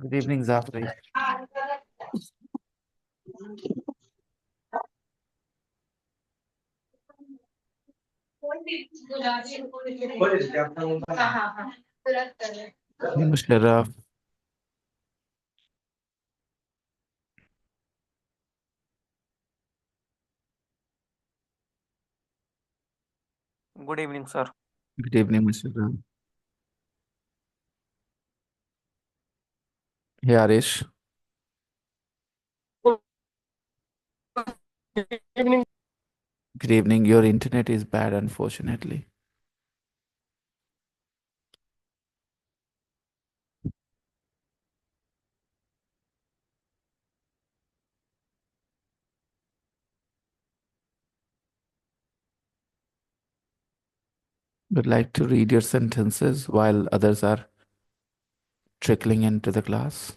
Good evening, Zafri. Hey, Musharraf. Good evening, sir. Good evening, Musharraf. Hey, Arish. Good evening. Good evening. Your internet is bad, unfortunately. Would like to read your sentences while others are trickling into the class.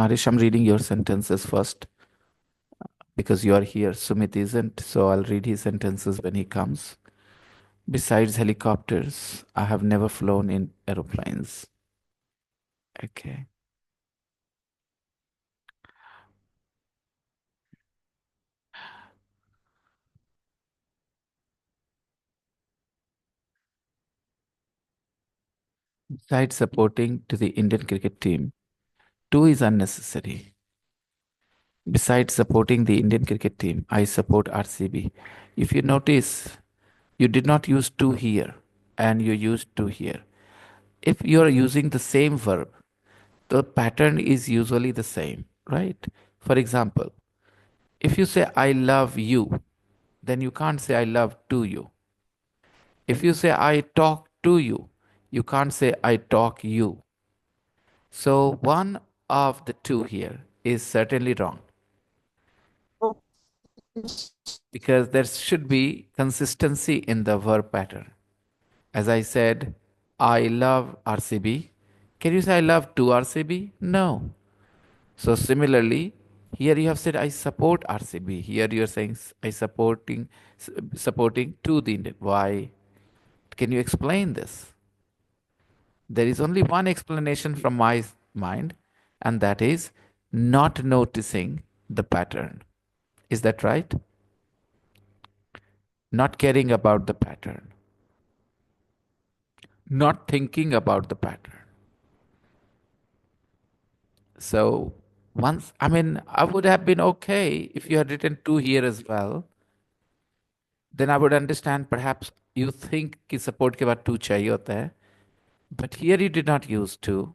Arish, I'm reading your sentences first because you are here. Sumit isn't, so I'll read his sentences when he comes. Besides helicopters, I have never flown in aeroplanes. Okay. Besides supporting to the Indian cricket team, two is unnecessary. Besides supporting the Indian cricket team, I support RCB. If you notice, you did not use to here and you used to here. If you are using the same verb, the pattern is usually the same, right? For example, if you say I love you, then you can't say I love to you. If you say I talk to you can't say I talk you. So one of the two here is certainly wrong because there should be consistency in the verb pattern. As I said, I love RCB. Can you say I love to RCB? No. So similarly, here you have said I support RCB. Here you are saying I supporting to the Indian. Why? Can you explain this? There is only one explanation from my mind, and that is not noticing the pattern. Is that right? Not caring about the pattern, not thinking about the pattern. So once, I mean, I would have been okay if you had written two here as well. Then I would understand perhaps you think कि support के बाद two चाहिए होता है. But here you did not use to,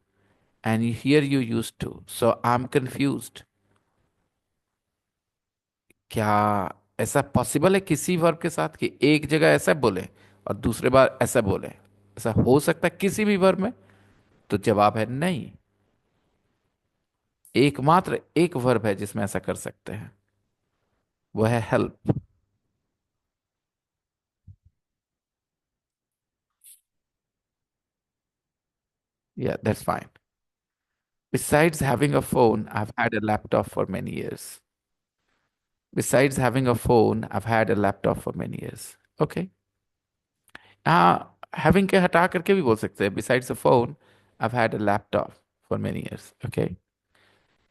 and here you used to. So I'm confused. क्या ऐसा possible है किसी वर्ब के साथ कि एक जगह ऐसा बोले और दूसरे बार ऐसा बोले? ऐसा हो सकता है किसी भी वर्ब में? तो जवाब है नहीं. एकमात्र एक वर्ब है जिसमें ऐसा कर सकते हैं. वो है help. Yeah, that's fine. Besides having a phone, I've had a laptop for many years. Besides having a phone, I've had a laptop for many years. Okay. हाँ, having के हटा करके भी बोल सकते हैं. Besides a phone, I've had a laptop for many years. Okay.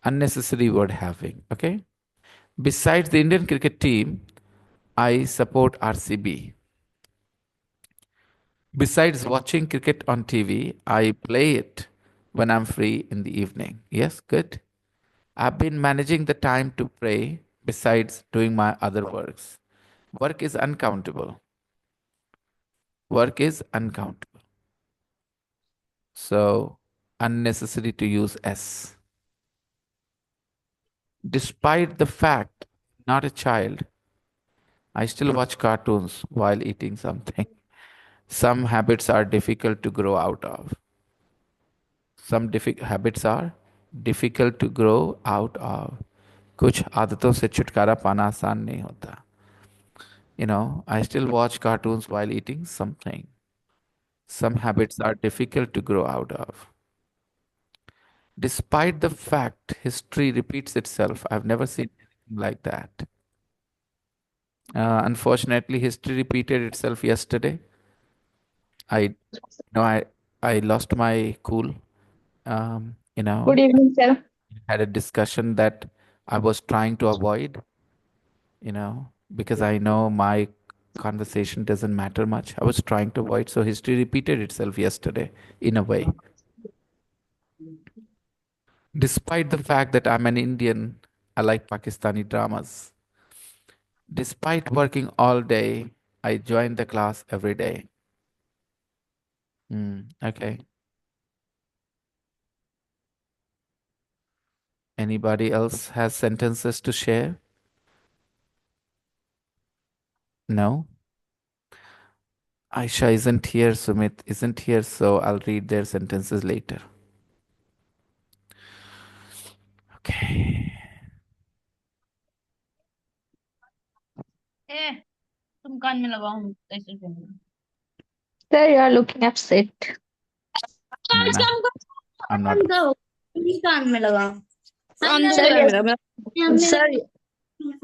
Unnecessary word having. Okay. Besides the Indian cricket team, I support RCB. Besides watching cricket on TV, I play it when I'm free in the evening. Yes, good. I've been managing the time to pray besides doing my other works. Work is uncountable. Work is uncountable. So, unnecessary to use S. Despite the fact, not a child, I still watch cartoons while eating something. Some habits are difficult to grow out of. Some habits are difficult to grow out of. कुछ आदतों से छुटकारा पाना आसान नहीं होता. I still watch cartoons while eating something. Some habits are difficult to grow out of. Despite the fact history repeats itself, I've never seen anything like that. Unfortunately, history repeated itself yesterday. I, I lost my cool. Um, you Good know, evening, sir. had a discussion that I was trying to avoid. Because I know my conversation doesn't matter much. I was trying to avoid. So history repeated itself yesterday in a way. Despite the fact that I'm an Indian, I like Pakistani dramas. Despite working all day, I join the class every day. Okay. Anybody else has sentences to share? No? Aisha isn't here, Sumit isn't here, so I'll read their sentences later. Okay. ए, तुम कान में लगाओ कैसे सुनो? Sir, you are looking upset. आज Nah, काम I'm करो, not. काम करो. तुम कान में लगाओ. कान से Sir, yes. Sir,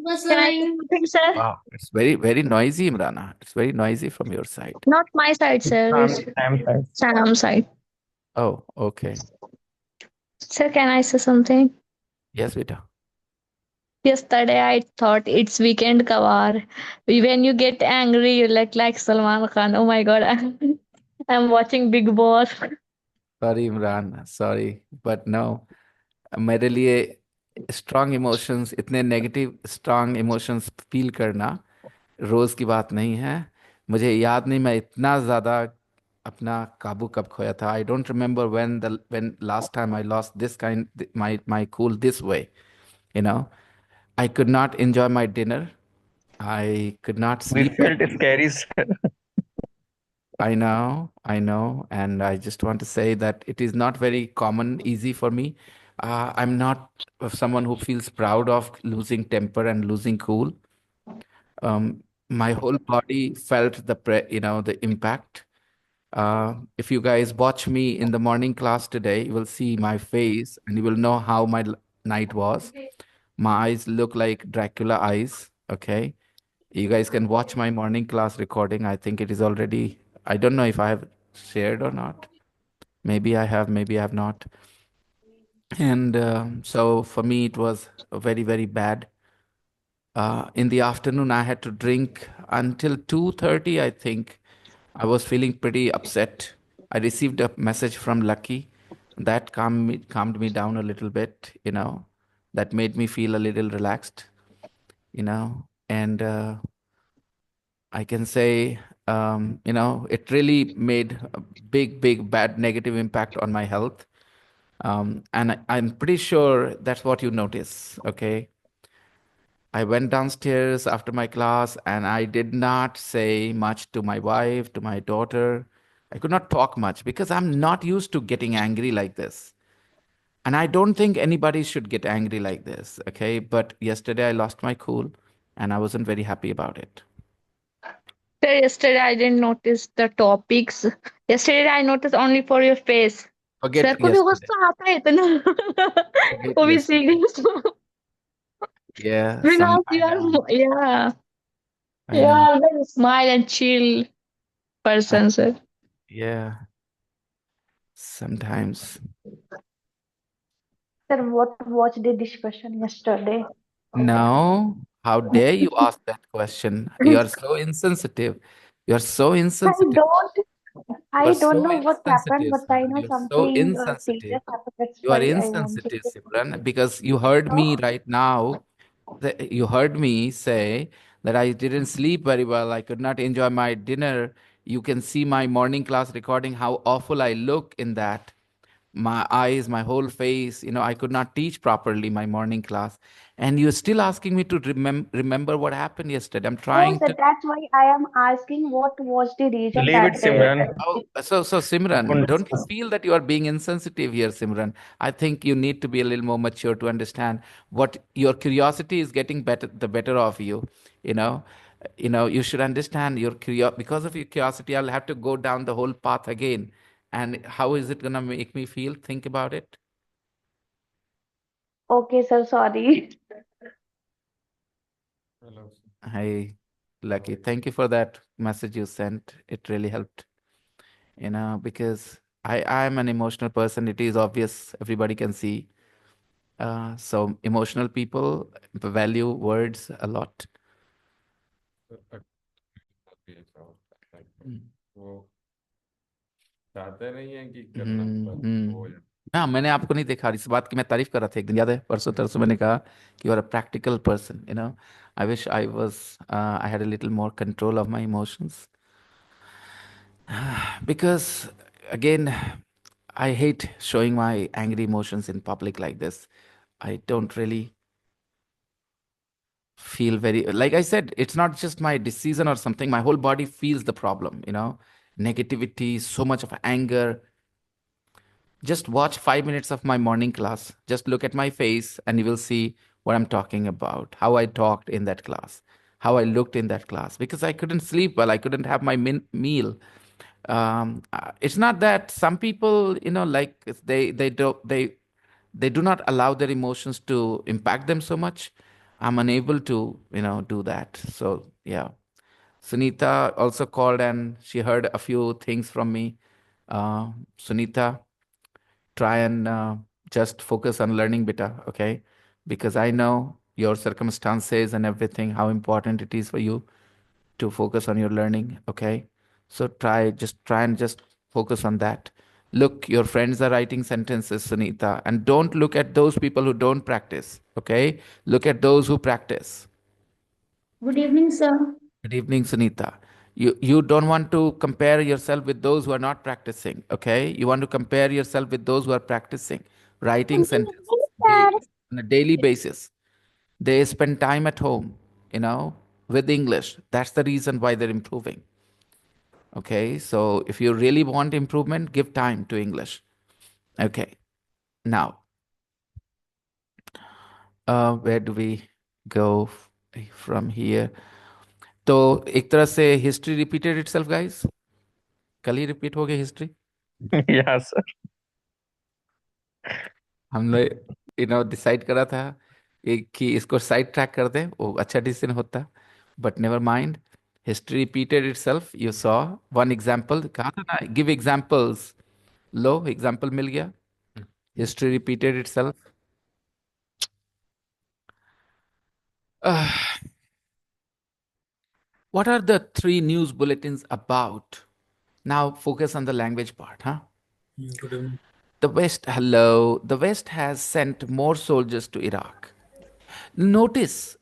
बस can I say something, sir? Wow, it's very, very noisy, Imrana. It's very noisy from your side. Not my side, sir. It's Sam side. Sam side. Oh, okay. Sir, can I say something? Yes, beta. Yesterday I thought it's weekend kawar. When you get angry, you look like Salman Khan. Oh my god, I'm watching Big Boss. Sorry, Imran. Sorry, but no. मेरे लिए strong emotions इतने negative strong emotions feel करना रोज की बात नहीं है। मुझे याद नहीं मैं इतना ज़्यादा अपना काबू कब खोया था। I don't remember when last time I lost this kind my cool this way. You know I could not enjoy my dinner. I could not We sleep. felt scary. I know, and I just want to say that it is not very common, easy for me. I'm not someone who feels proud of losing temper and losing cool. My whole body felt the impact. If you guys watch me in the morning class today, you will see my face and you will know how my night was. My eyes look like Dracula eyes. Okay. You guys can watch my morning class recording. I think it is already, I don't know if I have shared or not. Maybe I have, maybe I have not. And so for me, it was very, very bad. In the afternoon, I had to drink until 2:30, I think. I was feeling pretty upset. I received a message from Lucky that calmed me down a little bit, that made me feel a little relaxed, and I can say, it really made a big, big, bad negative impact on my health. And I'm pretty sure that's what you notice. Okay. I went downstairs after my class and I did not say much to my wife, to my daughter. I could not talk much because I'm not used to getting angry like this. And I don't think anybody should get angry like this. Okay. But yesterday I lost my cool and I wasn't very happy about it. Sir, yesterday I didn't notice the topics. Yesterday I noticed only for your face. Sir Forget को भी yesterday. गुस्सा आता है इतना. Forget वो भी yesterday. serious. Yeah, Because I know. I you know. are very smile and chill I, person, sir. yeah, sometimes. Sir, what was the discussion yesterday? No, how dare you ask that question? You are so insensitive. You are so I insensitive. don't, You are I don't so know what happened, insensitive, but I Simran. know You are so something insensitive. serious happened. That's You are why I wanted insensitive, to Simran, because you heard know. me right now. You heard me say that I didn't sleep very well. I could not enjoy my dinner. You can see my morning class recording, how awful I look in that. My eyes, my whole face, I could not teach properly my morning class. And you're still asking me to remember what happened yesterday. I'm No, trying sir, to. that's why I am asking what was the reason Leave it, that Simran. So Simran, Don't don't you discuss. feel that you are being insensitive here, Simran? I think you need to be a little more mature to understand what your curiosity is getting the better of you. You know, you should understand your because of your curiosity. I'll have to go down the whole path again. And how is it gonna make me feel? Think about it. okay, sir, sorry. Hi. Lucky. Thank you for that message you sent. It really helped, because I'm an emotional person. It is obvious. Everybody can see. So emotional people value words a lot. हम्म हाँ, मैंने आपको नहीं देखा इस बात की मैं तारीफ कर रहा था एक दिन, याद है परसों तरसों मैंने कहा कि you are a practical person, I wish I was I had a little more control of my emotions, because again I hate showing my angry emotions in public like this. I don't really feel very, like I said, it's not just my decision or something, my whole body feels the problem, negativity, so much of anger. Just watch 5 minutes of my morning class. Just look at my face and you will see what I'm talking about, how I talked in that class, how I looked in that class, because I couldn't sleep well. I couldn't have my meal. It's not that some people, like they do not allow their emotions to impact them so much. I'm unable to, do that. So, yeah. Sunita also called and she heard a few things from me. Sunita, try and just focus on learning beta, okay? Because I know your circumstances and everything, how important it is for you to focus on your learning, okay? So try and just focus on that. Look, your friends are writing sentences, Sunita, and don't look at those people who don't practice, okay? Look at those who practice. Good evening, sir. Good evening, Sunita. You don't want to compare yourself with those who are not practicing, okay? You want to compare yourself with those who are practicing, writing Good sentences evening, sir. on a daily basis. They spend time at home, with English. That's the reason why they're improving. Okay, so if you really want improvement, give time to English. Okay, now, where do we go from here? तो एक तरह से history repeated itself guys, कल ही repeat हो गई history. Yeah, sir. हम लोग decide करा था कि इसको साइड ट्रैक कर दें, वो अच्छा डिसीजन होता, but never mind, history repeated itself. You saw one example, कहा था ना गिव एग्जाम्पल्स, लो एग्जाम्पल मिल गया, history repeated itself. What are the three news bulletins about? Now focus on the language part, huh? Good evening. The West has sent more soldiers to Iraq. Notice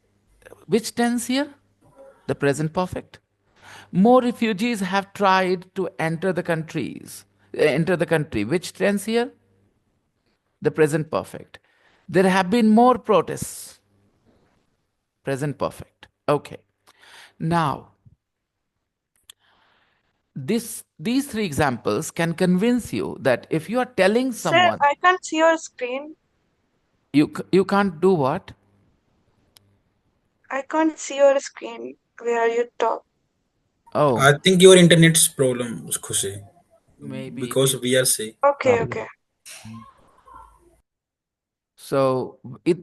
which tense here? The present perfect. More refugees have tried to enter the country. Which tense here? The present perfect. There have been more protests. Present perfect. Okay. Now, these three examples can convince you that if you are telling Sir, someone, I can't see your screen. you can't do what? I can't see your screen where you talk. Oh, I think your internet's problem, Khushi, maybe it because is we are safe. Okay, problem. okay. So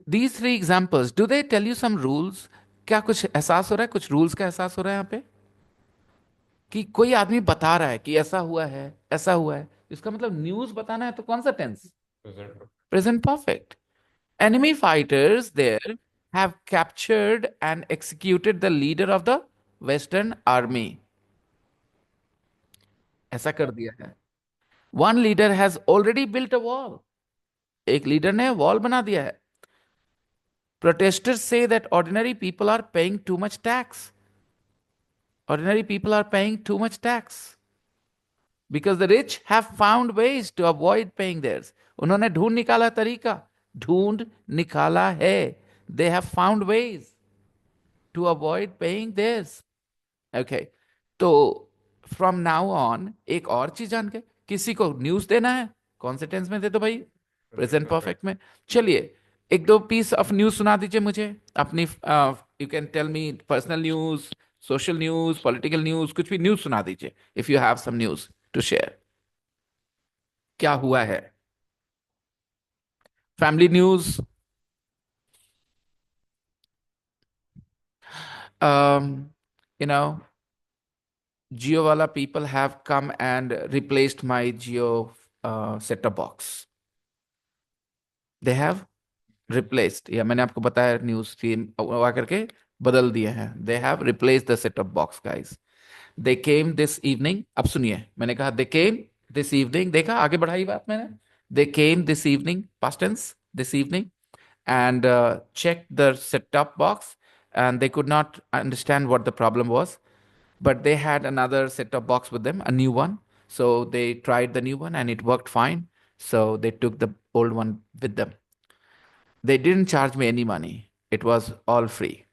these three examples, do they tell you some rules? क्या कुछ एहसास हो रहा है, कुछ rules का एहसास हो रहा है यहाँ पे, कि कोई आदमी बता रहा है कि ऐसा हुआ है, ऐसा हुआ है, इसका मतलब न्यूज बताना है, तो कौन सा tense? Present perfect. Enemy fighters there have captured and executed the leader of the Western Army. ऐसा कर दिया है. One leader has already built a wall. एक लीडर ने वॉल बना दिया है. Protesters say that ordinary people are paying too much tax. Ordinary people are paying too much tax because the rich have found ways to avoid paying theirs. उन्होंने ढूंढ निकाला तरीका, ढूंढ निकाला है. They have found ways to avoid paying theirs. Okay. तो from now on एक और चीज जान के, किसी को न्यूज देना है, कौन से टेंस में दे दो भाई? प्रेजेंट परफेक्ट में. चलिए एक दो पीस ऑफ न्यूज सुना दीजिए मुझे अपनी. You can tell me personal news, social news, political news, कुछ भी न्यूज सुना दीजिए if you have some news to share. क्या हुआ है? Family news, you know, Jio wala people have come and replaced my Jio set-top box. They have replaced. या मैंने आपको बताया न्यूज़ टीम आकर के बदल दिए हैं. They have replaced the set-top box, guys. They came this evening. अब सुनिए, मैंने कहा they came this evening. देखा आगे बढ़ाई बात मैंने. They came this evening, past tense, this evening, and checked the set-top box, and they could not understand what the problem was. But they had another set-top box with them, a new one. So they tried the new one, and it worked fine. So they took the old one with them. They didn't charge me any money. It was all free.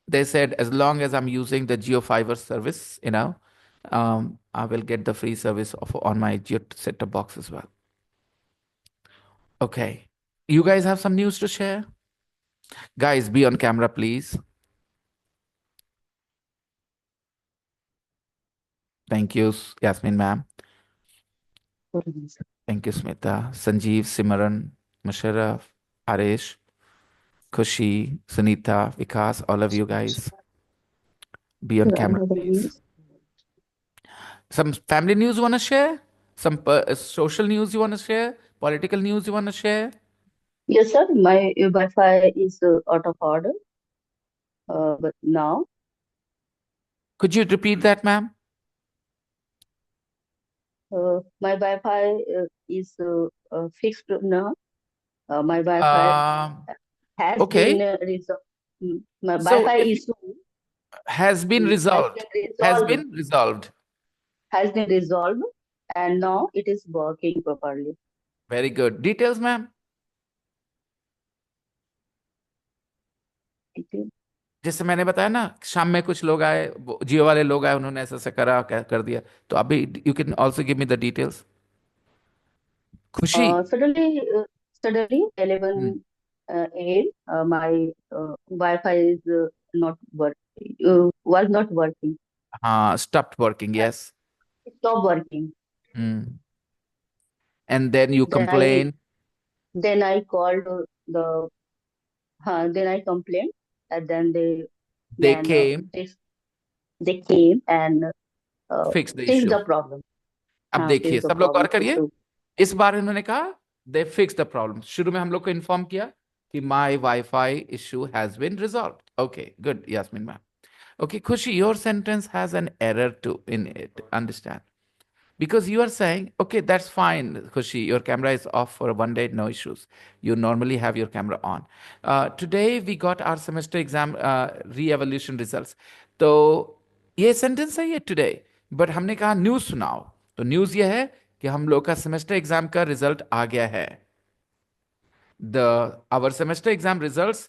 They said as long as I'm using the Geo Fiber service, I will get the free service on my Geo set-top box as well. Okay. You guys have some news to share? Guys, be on camera, please. Thank you, Yasmin ma'am. Thank you, Smita. Sanjeev, Simran, Musharraf, Arish, Khushi, Sunita, Vikas, all of you guys. Be on camera, please. Some family news you want to share? Some social news you want to share? Political news you want to share? Yes, sir. My Wi-Fi is out of order. But now, Could you repeat that, ma'am? my Wi-Fi is fixed now. My Wi-Fi has Okay. been resolved. My So Wi-Fi if issue has been resolved, has been resolved. has been resolved, and now it is working properly. Very good. Details, ma'am? Thank you. जैसे मैंने बताया ना, शाम में कुछ लोग आए, जियो वाले लोग आए, उन्होंने ऐसा ऐसा करा, कर दिया. तो अभी you can also give me the details. खुशी. Suddenly, 11 a.m. My Wi-Fi is not was not working. Stopped working. Yes. It stopped working. And then you complain. Then I called then I complained, and then They came. They came and Fix the fixed issue. the problem. अब देखिए, Fix the सब लोग गौर problem. करिए. इस बार इन्होंने कहा दे fix the problem. शुरू में हम लोग को इन्फॉर्म किया कि my wifi issue has been resolved. Okay, good Yasmin ma'am. Okay, Khushi, your sentence has an error too in it. Understand? Because you are saying, okay, that's fine, Khushi. Your camera is off for one day, no issues. You normally have your camera on. Today we got our semester exam re-evaluation results. तो ये sentence है ये today. But हमने कहा news सुनाओ. तो news ये है कि हम लोग का सेमेस्टर एग्जाम का रिजल्ट आ गया है. Our semester exam results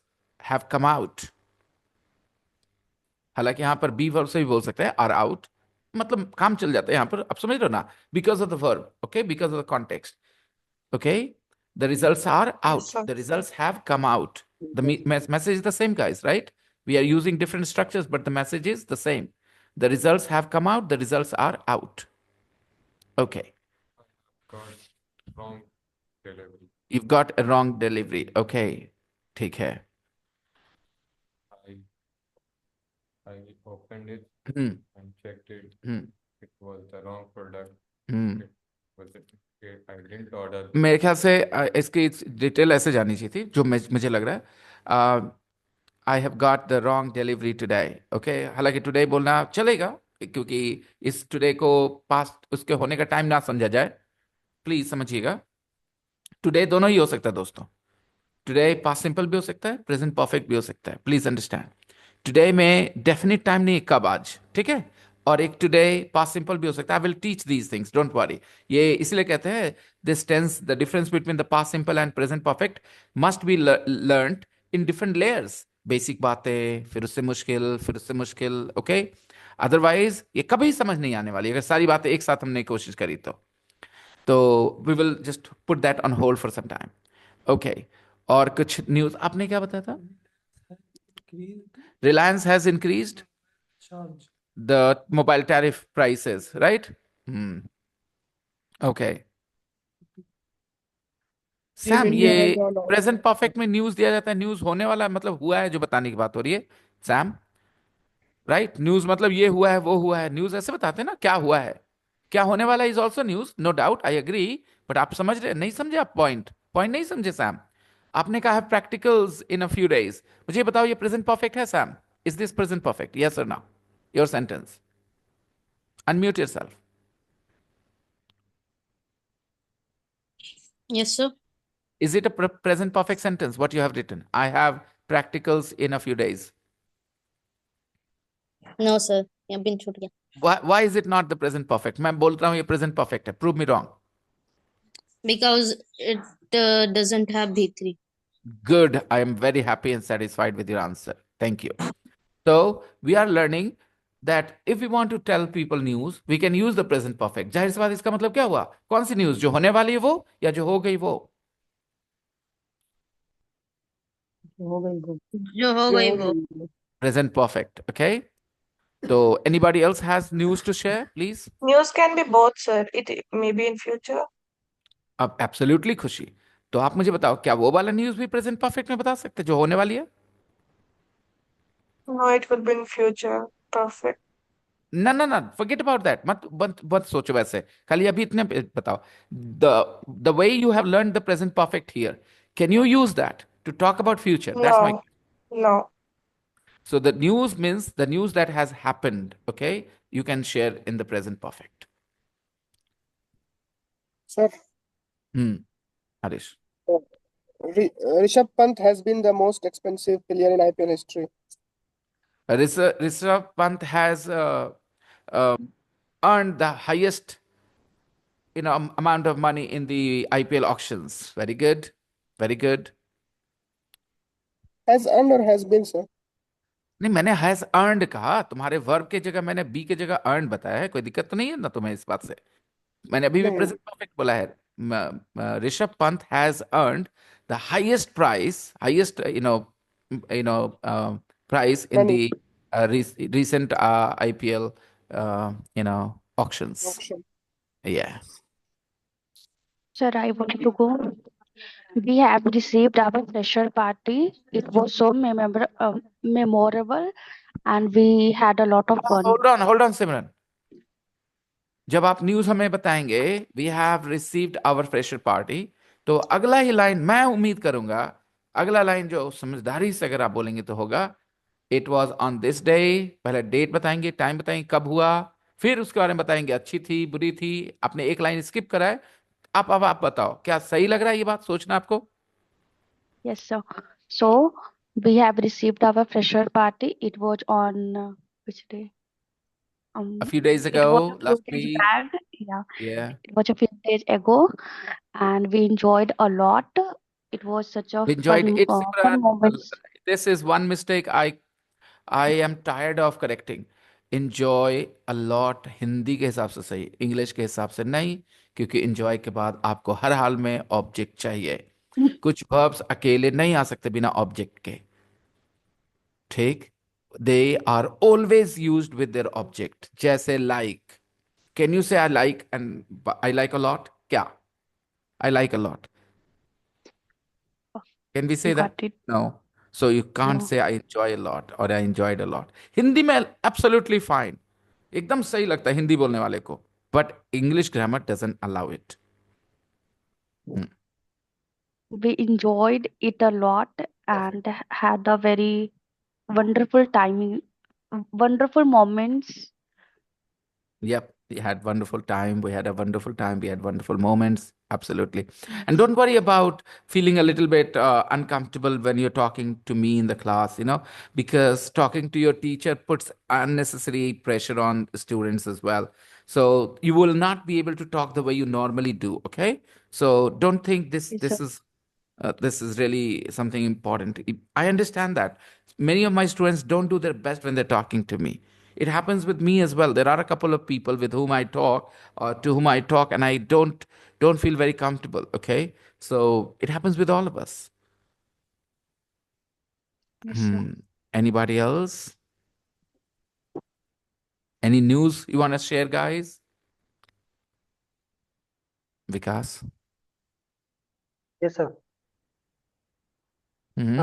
have come out. हालांकि यहां पर बी वर्ब से भी बोल सकते हैं, आर आउट, मतलब काम चल जाता है यहां पर. आप समझ रहे हो ना? Because of the verb. Okay, because of the context. Okay, the results are out, the results have come out. The message is the same, guys, right? We are using different structures, but the message is the same. The results have come out, the results are out. Okay, you've got a wrong delivery. Okay, ठीक है. I opened it Hmm. and checked it. It was the wrong product. I didn't order. मेरे ख्याल से इसकी detail ऐसे जानी चाहिए थी जो मुझे लग रहा है. I have got the wrong delivery today. Okay, हालांकि टुडे बोलना चलेगा क्योंकि इस टुडे को पास्ट उसके होने का टाइम ना समझा जाए. प्लीज समझिएगा, टुडे दोनों ही हो सकता है दोस्तों. टुडे पास्ट सिंपल भी हो सकता है, प्रेजेंट परफेक्ट भी हो सकता है. प्लीज अंडरस्टैंड, टुडे में डेफिनेट टाइम नहीं, कब, आज, ठीक है? और एक टुडे पास्ट सिंपल भी हो सकता है. I will teach these things, don't worry. ये इसलिए कहते हैं this tense, the difference between the past simple and present perfect must be learned in different layers. Basic बातें, फिर उससे मुश्किल, फिर उससे मुश्किल. ओके, अदरवाइज ये कभी समझ नहीं आने वाली अगर सारी बातें एक साथ हमने कोशिश करी तो we will just put that on hold for some time. Okay, और कुछ न्यूज आपने क्या बताया था? Reliance has increased the mobile tariff prices, right? Okay. Sam, ये प्रेजेंट परफेक्ट में न्यूज दिया जाता है, न्यूज होने वाला मतलब हुआ है जो बताने की बात हो रही है. Sam, right? न्यूज मतलब ये हुआ है, वो हुआ है, न्यूज ऐसे बताते हैं ना, क्या हुआ है, क्या होने वाला is also news, no doubt, I agree. But आप समझ रहे नहीं, समझे आप पॉइंट, पॉइंट नहीं समझे सैम। आपने कहा है practicals in a few days, मुझे बताओ ये प्रेजेंट परफेक्ट है Sam? Is this present perfect, yes और no? Your sentence, unmute yourself. Yes, sir. Is it a present perfect sentence what you have written? I have practicals in a few days. No, sir. यहाँ pin छूट गया. Why is it not the present perfect? मैं बोल रहा हूँ ये present perfect है. Prove me wrong. Because it doesn't have B3. Good. I am very happy and satisfied with your answer. Thank you. So we are learning that if we want to tell people news, we can use the present perfect. जाहिर सी बात, इसका मतलब क्या हुआ? कौन सी news, जो होने वाली है वो या जो हो गई वो? हो गई वो। जो हो गई वो. Present perfect. Okay. So anybody else has news to share, please? News can be both, sir. It may be in future. अब एब्सोल्युटली खुशी। तो आप मुझे बताओ, क्या वो वाला न्यूज भी प्रेजेंट परफेक्ट में बता सकते हैं जो होने वाली है? No, it will be in future. Perfect. ना ना ना, फॉरगेट अबाउट दैट, मत मत मत सोचो वैसे, खाली अभी इतने बताओ। The way you have learn the present perfect here, can you use that to talk about future? That's my. No, no. So the news means the news that has happened, okay? You can share in the present perfect. Sir, Harish. Rishabh Pant has been the most expensive player in IPL history. Rishabh Pant has uh, earned the highest amount of money in the IPL auctions. Very good, very good. Has earned or has been, sir? नहीं, मैंने has earned कहा, तुम्हारे verb के जगह मैंने B के जगह earn बताया है, कोई दिक्कत तो नहीं है ना तुम्हें इस बात से? मैंने अभी भी नहीं, प्रेजेंट परफेक्ट बोला है। Rishabh Pant has earned the highest price, highest price in money, the recent IPL auctions. auction. Yeah. Sir, I wanted to go. We have received our fresher party. It was so memorable, and we had a lot of fun. Hold on Simran. जब आप news हमें बताएंगे we have received our fresher party, तो अगला ही line मैं उम्मीद करूंगा, अगला लाइन जो समझदारी से अगर आप बोलेंगे तो होगा it was on this day. पहले डेट बताएंगे, टाइम बताएंगे कब हुआ, फिर उसके बारे में बताएंगे अच्छी थी बुरी थी। आपने एक लाइन स्किप करा है। अब आप बताओ, क्या सही लग रहा है ये बात सोचना आपको? Yes, sir. So we have received our fresher party. It was on which day? A few days It was ago, a few last days week. back. Yeah, Yeah. it was a few days ago, and we enjoyed a lot. It was such a We enjoyed it, fun Simran. moments. This is one mistake I am tired of correcting. Enjoy a lot Hindi के हिसाब से सही, English के हिसाब से नहीं, क्योंकि enjoy के बाद आपको हर हाल में ऑब्जेक्ट चाहिए। कुछ verbs अकेले नहीं आ सकते बिना ऑब्जेक्ट के, ठीक? They are always used with their object. जैसे like, can you say I like and I like a lot? क्या? I like a lot. Can we say You that? got it. No. So you can't No. say I enjoy a lot or I enjoyed a lot. Hindi में absolutely fine, एकदम सही लगता है हिंदी बोलने वाले को, but English grammar doesn't allow it. We enjoyed it a lot and had a very wonderful timing, wonderful moments. Yep, we had wonderful time. We had a wonderful time. We had wonderful moments. Absolutely. And don't worry about feeling a little bit uncomfortable when you're talking to me in the class, because talking to your teacher puts unnecessary pressure on students as well. So you will not be able to talk the way you normally do. Okay. So don't think this Yes, sir. this is this is really something important. I understand that many of my students don't do their best when they're talking to me. It happens with me as well. There are a couple of people with whom I talk, or to whom I talk, and I don't feel very comfortable. Okay, so it happens with all of us. Yes, sir. Anybody else? Any news you want to share, guys? Vikas? Yes, sir. Hmm.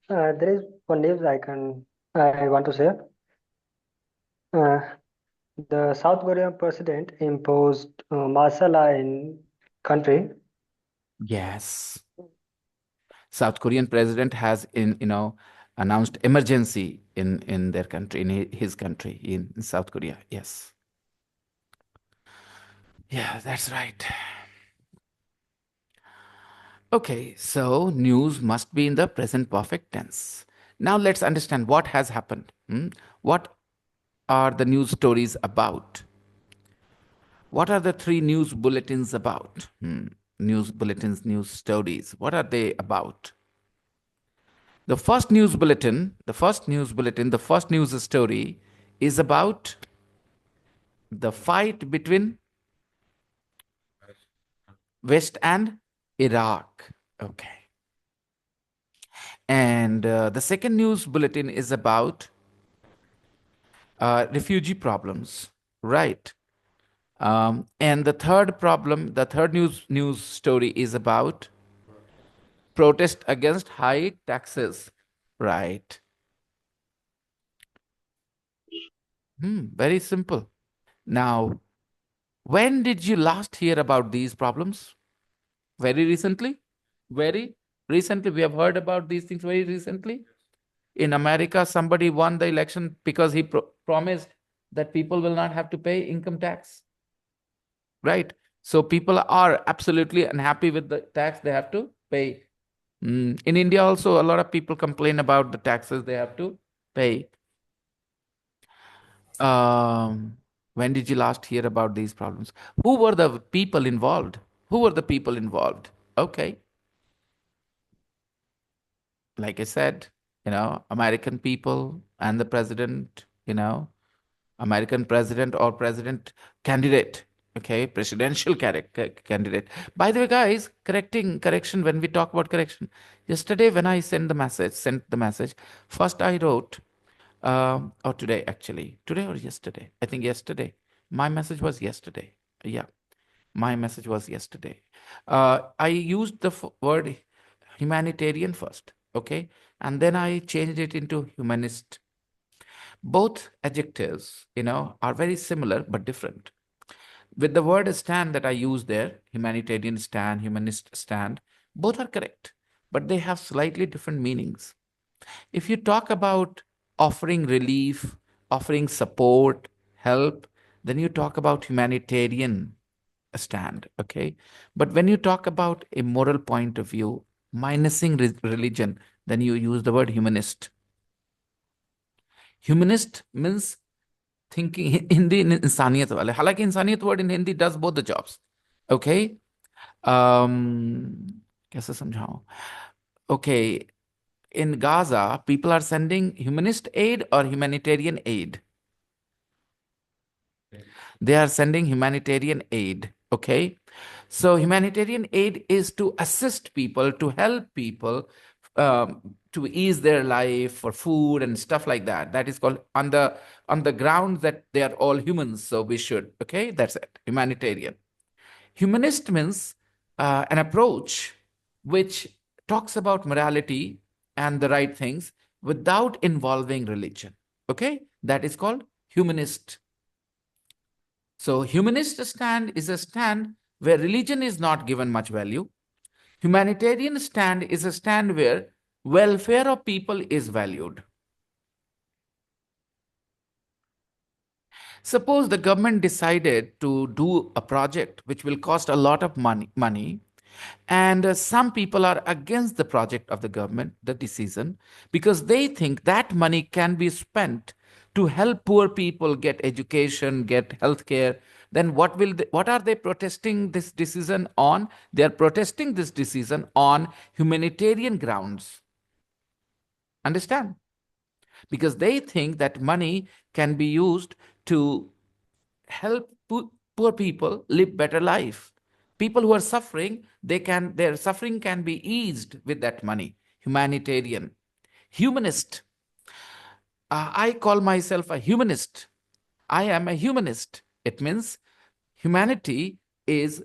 There is one news I can I want to say, uh, the South Korean president imposed martial law in country. Yes. South Korean president has announced emergency in their country, in his country, in South Korea. Yes. Yeah, that's right. Okay, so news must be in the present perfect tense. Now let's understand what has happened. What are the news stories about? What are the three news bulletins about? News bulletins, news stories. What are they about? The first news bulletin, the first news story is about the fight between West and Iraq. Okay. And the second news bulletin is about refugee problems, right? And the third news story is about protest against high taxes, right? Very simple. Now, when did you last hear about these problems? Very recently? Very recently. We have heard about these things very recently. In America, somebody won the election because he promised that people will not have to pay income tax. Right? So people are absolutely unhappy with the tax they have to pay. In India, also, a lot of people complain about the taxes they have to pay. When did you last hear about these problems? Who were the people involved? Who were the people involved? Okay. Like I said, American people and the president, American president or president candidate. Okay, presidential candidate. By the way, guys, correction when we talk about correction. Yesterday, when I sent the message, first I wrote, or today actually, today or yesterday, I think yesterday. My message was yesterday. Yeah, my message was yesterday. I used the word humanitarian first, okay, and then I changed it into humanist. Both adjectives, are very similar but different. With the word stand that I use there, humanitarian stand, humanist stand, both are correct, but they have slightly different meanings. If you talk about offering relief, offering support, help, then you talk about humanitarian stand, okay? But when you talk about a moral point of view, minusing religion, then you use the word humanist. Humanist means thinking Hindi इंसानियत वाले हालांकि इंसानियत word in Hindi does both the jobs okay कैसे समझाऊं okay in Gaza people are sending humanist aid or humanitarian aid. They are sending humanitarian aid, okay? So humanitarian aid is to assist people, to help people, to ease their life for food and stuff like that. That is called on the ground that they are all humans, so we should, okay? That's it, humanitarian. Humanist means an approach which talks about morality and the right things without involving religion, okay? That is called humanist. So humanist stand is a stand where religion is not given much value. Humanitarian stand is a stand where welfare of people is valued. Suppose the government decided to do a project which will cost a lot of money, and some people are against the project of the government, the decision, because they think that money can be spent to help poor people get education, get health care. Then what are they protesting this decision on? They are protesting this decision on humanitarian grounds. Understand? Because they think that money can be used to help poor people live better life. People who are suffering, their suffering can be eased with that money. Humanitarian. Humanist. I call myself a humanist. I am a humanist. It means humanity is,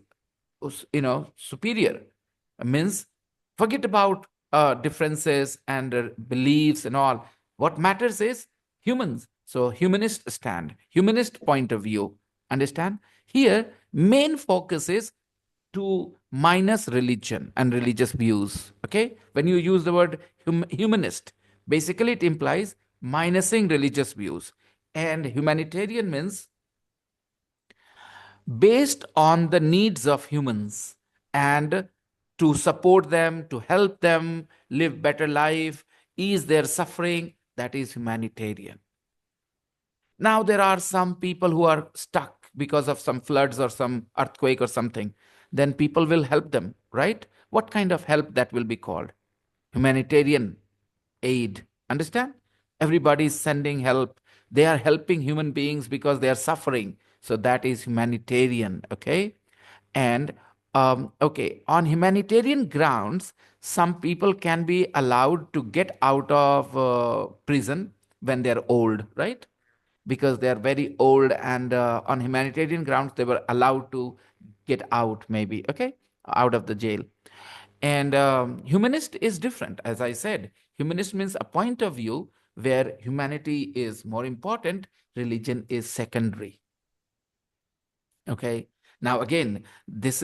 superior. It means forget about differences and beliefs and all. What matters is humans. So humanist stand, humanist point of view. Understand? Here, main focus is to minus religion and religious views. Okay? When you use the word humanist, basically it implies minusing religious views. And humanitarian means based on the needs of humans and to support them, to help them live better life, ease their suffering. That is humanitarian. Now there are some people who are stuck because of some floods or some earthquake or something. Then people will help them, right? What kind of help that will be called? Humanitarian aid. Understand? Everybody is sending help. They are helping human beings because they are suffering. So that is humanitarian. Okay. And okay, on humanitarian grounds, some people can be allowed to get out of prison when they're old, right? Because they are very old, and on humanitarian grounds they were allowed to get out, maybe, okay, out of the jail. And humanist is different. As I said, humanist means a point of view where humanity is more important, religion is secondary. Okay. Now again, this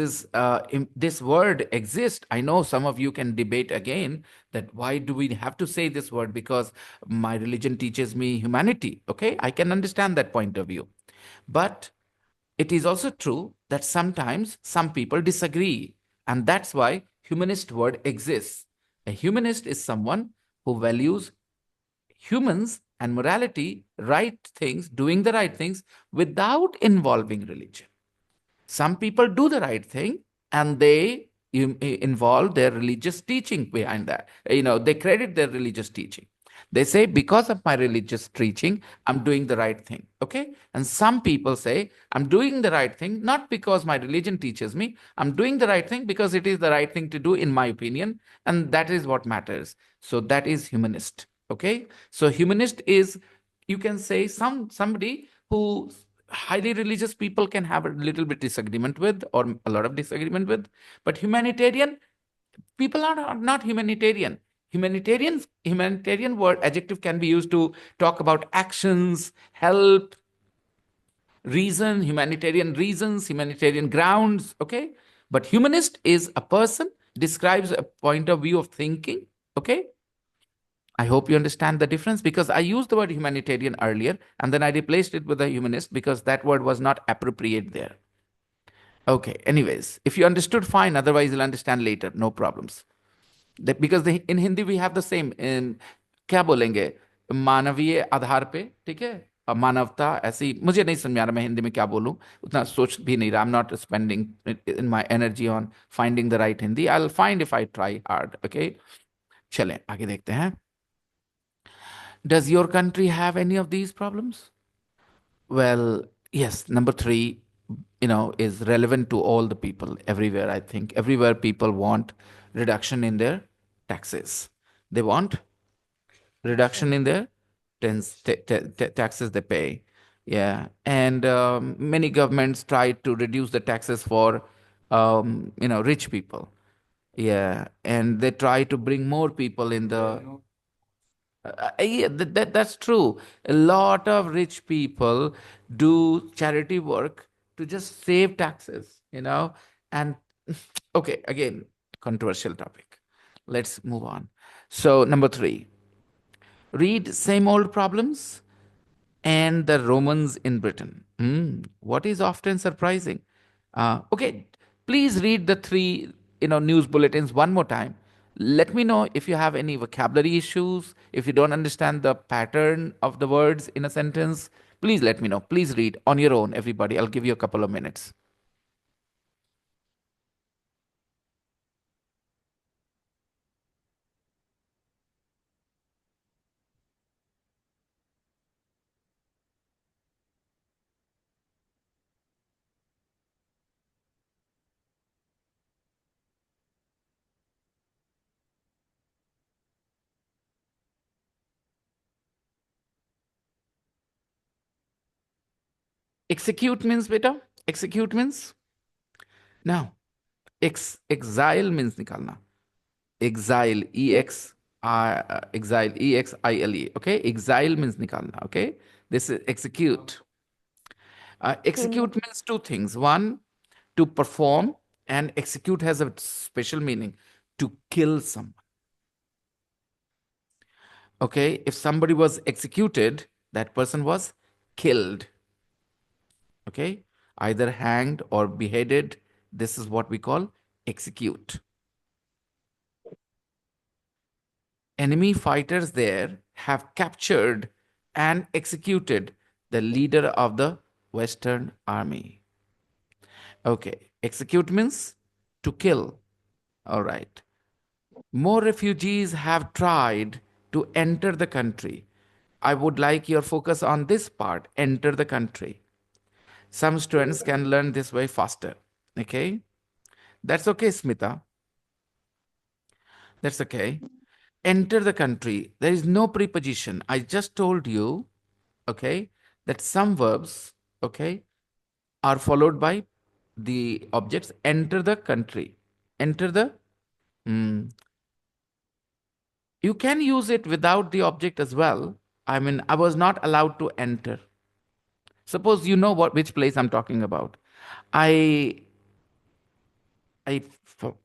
word exists. I know some of you can debate again that why do we have to say this word, because my religion teaches me humanity. Okay, I can understand that point of view. But it is also true that sometimes some people disagree, and that's why humanist word exists. A humanist is someone who values humans and morality, right things, doing the right things without involving religion. Some people do the right thing and they involve their religious teaching behind that. They credit their religious teaching. They say, because of my religious teaching, I'm doing the right thing. Okay. And some people say, I'm doing the right thing not because my religion teaches me, I'm doing the right thing because it is the right thing to do, in my opinion. And that is what matters. So that is humanist. Okay. So humanist is, you can say, somebody who highly religious people can have a little bit disagreement with, or a lot of disagreement with. But humanitarian people are not humanitarian. Humanitarian word adjective can be used to talk about actions, help, reason, humanitarian reasons, humanitarian grounds. Okay. But humanist is a person, describes a point of view of thinking. Okay. I hope you understand the difference, because I used the word humanitarian earlier and then I replaced it with a humanist because that word was not appropriate there. Okay, anyways, if you understood, fine. Otherwise, you'll understand later. No problems. Because in Hindi we have the same. क्या बोलेंगे, मानवीय आधार पे, ठीक है, मानवता ऐसी, मुझे नहीं समझ आ रहा मैं हिंदी में क्या बोलूं, उतना सोच भी नहीं रहा. I am not spending in my energy on finding the right Hindi. I will find if I try hard. Okay, चलें आगे देखते हैं. Does your country have any of these problems? Well, yes, number three, is relevant to all the people everywhere. I think everywhere people want reduction in their taxes. They want reduction in their taxes they pay. Yeah. And many governments try to reduce the taxes for, rich people. Yeah. And they try to bring more people in the yeah, that's true. A lot of rich people do charity work to just save taxes, and okay, again, controversial topic. Let's move on. So, number three, read Same Old Problems and the Romans in Britain. What is often surprising? Okay, please read the three news bulletins one more time. Let me know if you have any vocabulary issues, if you don't understand the pattern of the words in a sentence. Please let me know. Please read on your own, everybody. I'll give you a couple of minutes. Execute means, beta. Execute means. Now, exile means nikalna. Exile, EX. Exile, exile. Okay, exile means nikalna. Okay, this is execute. Execute means two things. One, to perform, and execute has a special meaning, to kill someone. Okay, if somebody was executed, that person was killed. Okay, either hanged or beheaded. This is what we call execute. Enemy fighters there have captured and executed the leader of the Western Army. Okay, execute means to kill. All right. More refugees have tried to enter the country. I would like your focus on this part, enter the country. Some students can learn this way faster. Okay, that's okay, Smita. That's okay. Enter the country. There is no preposition. I just told you, okay, that some verbs, okay, are followed by the objects. Enter the country. Enter the. You can use it without the object as well. I mean, I was not allowed to enter. Suppose you know which place I'm talking about. I I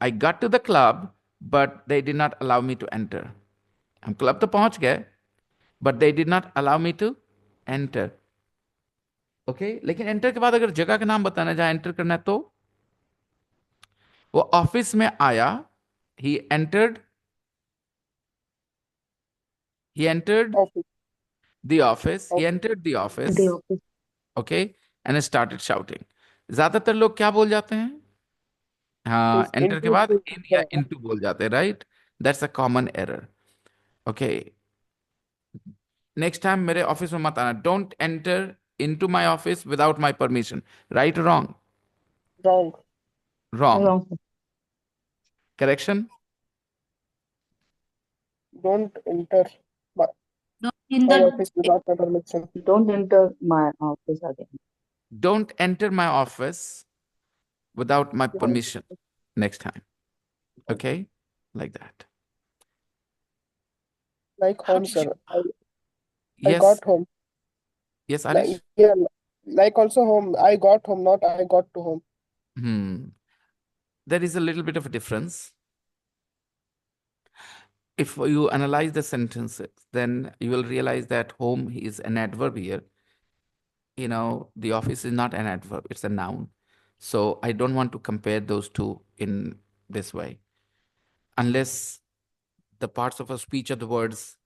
I got to the club, but they did not allow me to enter. हम club तो पहुंच गए, but they did not allow me to enter. Okay, लेकिन enter के बाद अगर जगह का नाम बताना जहां एंटर करना है तो वो ऑफिस में आया. he entered he entered Office. the office. He Office. entered the The office. office. Okay, and started shouting. ज्यादातर लोग क्या बोल जाते हैं? हाँ, Is एंटर के into बाद the इन या इनटू बोल जाते हैं, right? That's a common error. Okay, next time मेरे ऑफिस में मत आना. Don't enter into my office without my permission. Right, wrong? wrong. Wrong. Wrong. Correction. Don't enter my, Don't in my the office without my permission. Don't enter my office again. Don't enter my office without my permission next time. Okay, like that. Like How home, did you? sir. I Yes, got home. yes, Arish. Like, yeah, like also home. I got home, not I got to home. There is a little bit of a difference. If you analyze the sentences, then you will realize that home is an adverb here. You know, the office is not an adverb, it's a noun. So I don't want to compare those two in this way. Unless the parts of a speech or the words,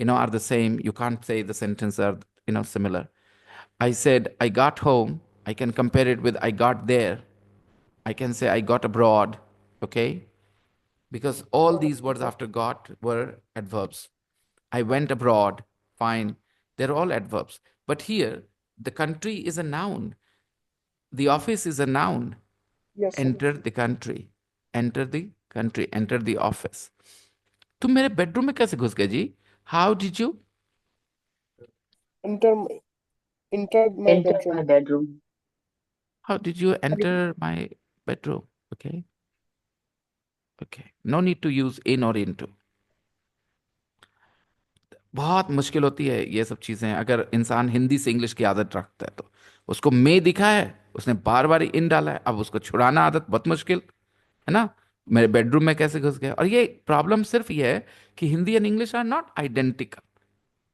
are the same, you can't say the sentences are, similar. I said, I got home. I can compare it with I got there. I can say I got abroad. Okay? Because all these words after got were adverbs. I went abroad. Fine. They're all adverbs. But here, the country is a noun. The office is a noun. Yes, sir. Enter the country. Enter the country. Enter the office. तुम मेरे bedroom में कैसे घुस गए जी? How did you? Enter my Enter bedroom. my bedroom. How did you enter my bedroom? Okay. Okay. No need to use in or into. बहुत मुश्किल होती है ये सब चीजें अगर इंसान हिंदी से इंग्लिश की आदत रखता है तो. उसको मे दिखा है, उसने बार बार इन डाला है, अब उसको छुड़ाना आदत बहुत मुश्किल है ना. मेरे बेडरूम में कैसे घुस गए? और ये प्रॉब्लम सिर्फ ये है कि Hindi and English are not identical.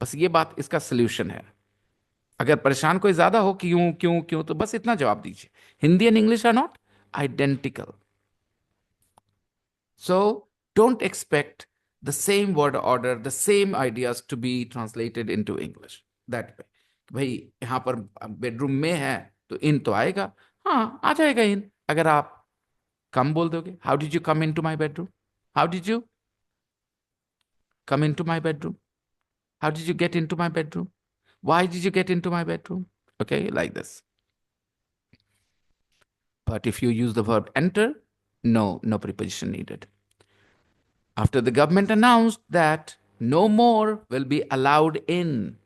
बस ये बात इसका सोल्यूशन है. अगर परेशान कोई ज्यादा हो कि क्यों क्यों क्यों, तो बस इतना जवाब दीजिए, Hindi and English are not identical. So don't expect the same word order, the same ideas to be translated into English that way. भाई यहाँ पर बेडरूम में है तो इन तो आएगा. हाँ, आ जाएगा इन. अगर आप कम बोल दोगे, how did you come into my bedroom? How did you come into my bedroom? How did you get into my bedroom? Why did you get into my bedroom? Okay, like this. But if you use the verb enter, no preposition needed. After the government announced that no more will be allowed in,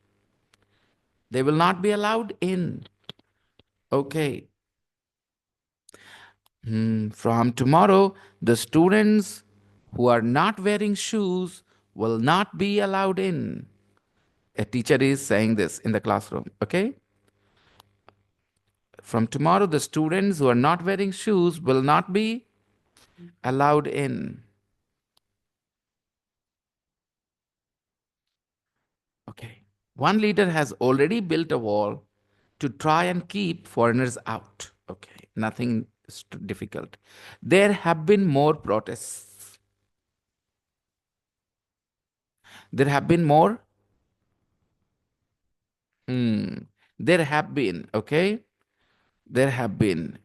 they will not be allowed in. Okay. From tomorrow, the students who are not wearing shoes will not be allowed in. A teacher is saying this in the classroom, okay? From tomorrow, the students who are not wearing shoes will not be allowed in. Okay. One leader has already built a wall to try and keep foreigners out. Okay. Nothing difficult. There have been more protests. There have been more. There have been. Okay. There have been.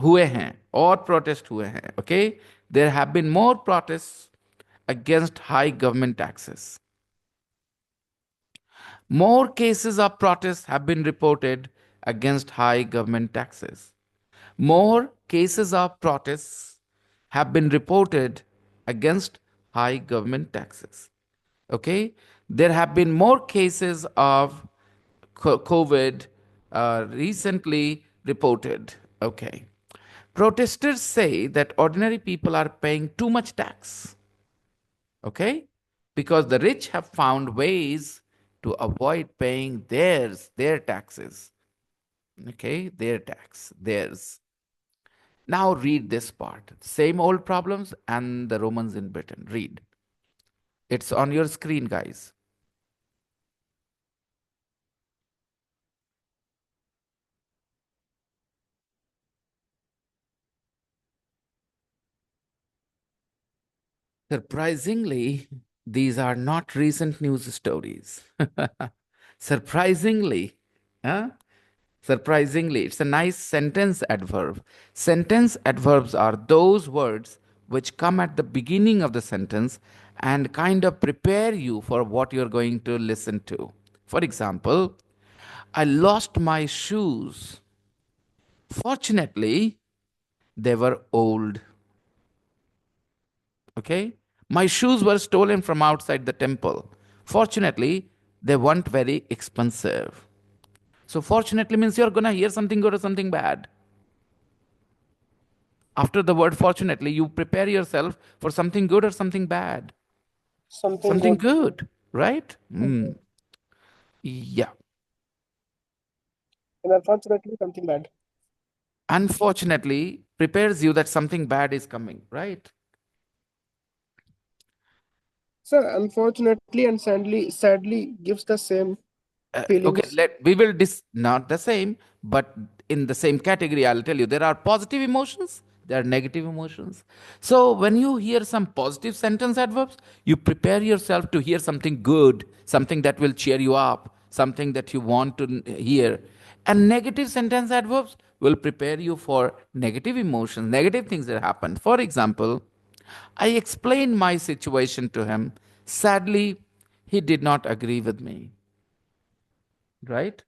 हुए हैं और protest हुए हैं. Okay. There have been more protests against high government taxes. More cases of protests have been reported against high government taxes. More cases of protests have been reported against high government taxes. Okay? There have been more cases of COVID recently reported. Okay. Protesters say that ordinary people are paying too much tax. Okay? Because the rich have found ways to avoid paying their taxes. Okay? Their tax, theirs. Now read this part. Same old problems and the Romans in Britain. Read. It's on your screen, guys. Surprisingly, these are not recent news stories. Surprisingly, huh? Surprisingly, it's a nice sentence adverb. Sentence adverbs are those words which come at the beginning of the sentence and kind of prepare you for what you're going to listen to. For example, I lost my shoes. Fortunately, they were old. Okay? My shoes were stolen from outside the temple. Fortunately, they weren't very expensive. So, fortunately means you're going to hear something good or something bad. After the word fortunately, you prepare yourself for something good or something bad. Something Something good. good, right? Yeah. And unfortunately, something bad. Unfortunately, prepares you that something bad is coming, right? Sir, unfortunately and sadly gives the same Okay, feelings. we will not the same, but in the same category, I'll tell you there are positive emotions, there are negative emotions. So when you hear some positive sentence adverbs, you prepare yourself to hear something good, something that will cheer you up, something that you want to hear. And negative sentence adverbs will prepare you for negative emotions, negative things that happen. For example, I explained my situation to him. Sadly, he did not agree with me. Right?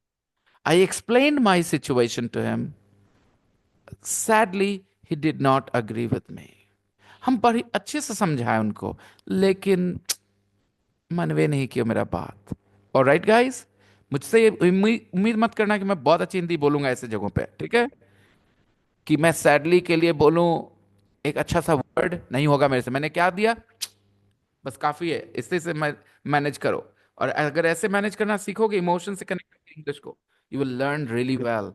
I explained my situation to him. Sadly, he did not agree with me. हम बड़ी अच्छे से समझाए उनको, लेकिन मनवे नहीं किया मेरा बात. और राइट गाइस, मुझसे ये उम्मीद मत करना कि मैं बहुत अच्छी हिंदी बोलूंगा ऐसे जगहों पे, ठीक है? कि मैं सैडली के लिए बोलूं एक अच्छा सा वर्ड नहीं होगा मेरे से. मैंने क्या दिया, बस काफी है, इससे से मैनेज करो. और अगर ऐसे मैनेज करना सीखोगे, इमोशन से कनेक्ट करके इंग्लिश को, you will learn really well.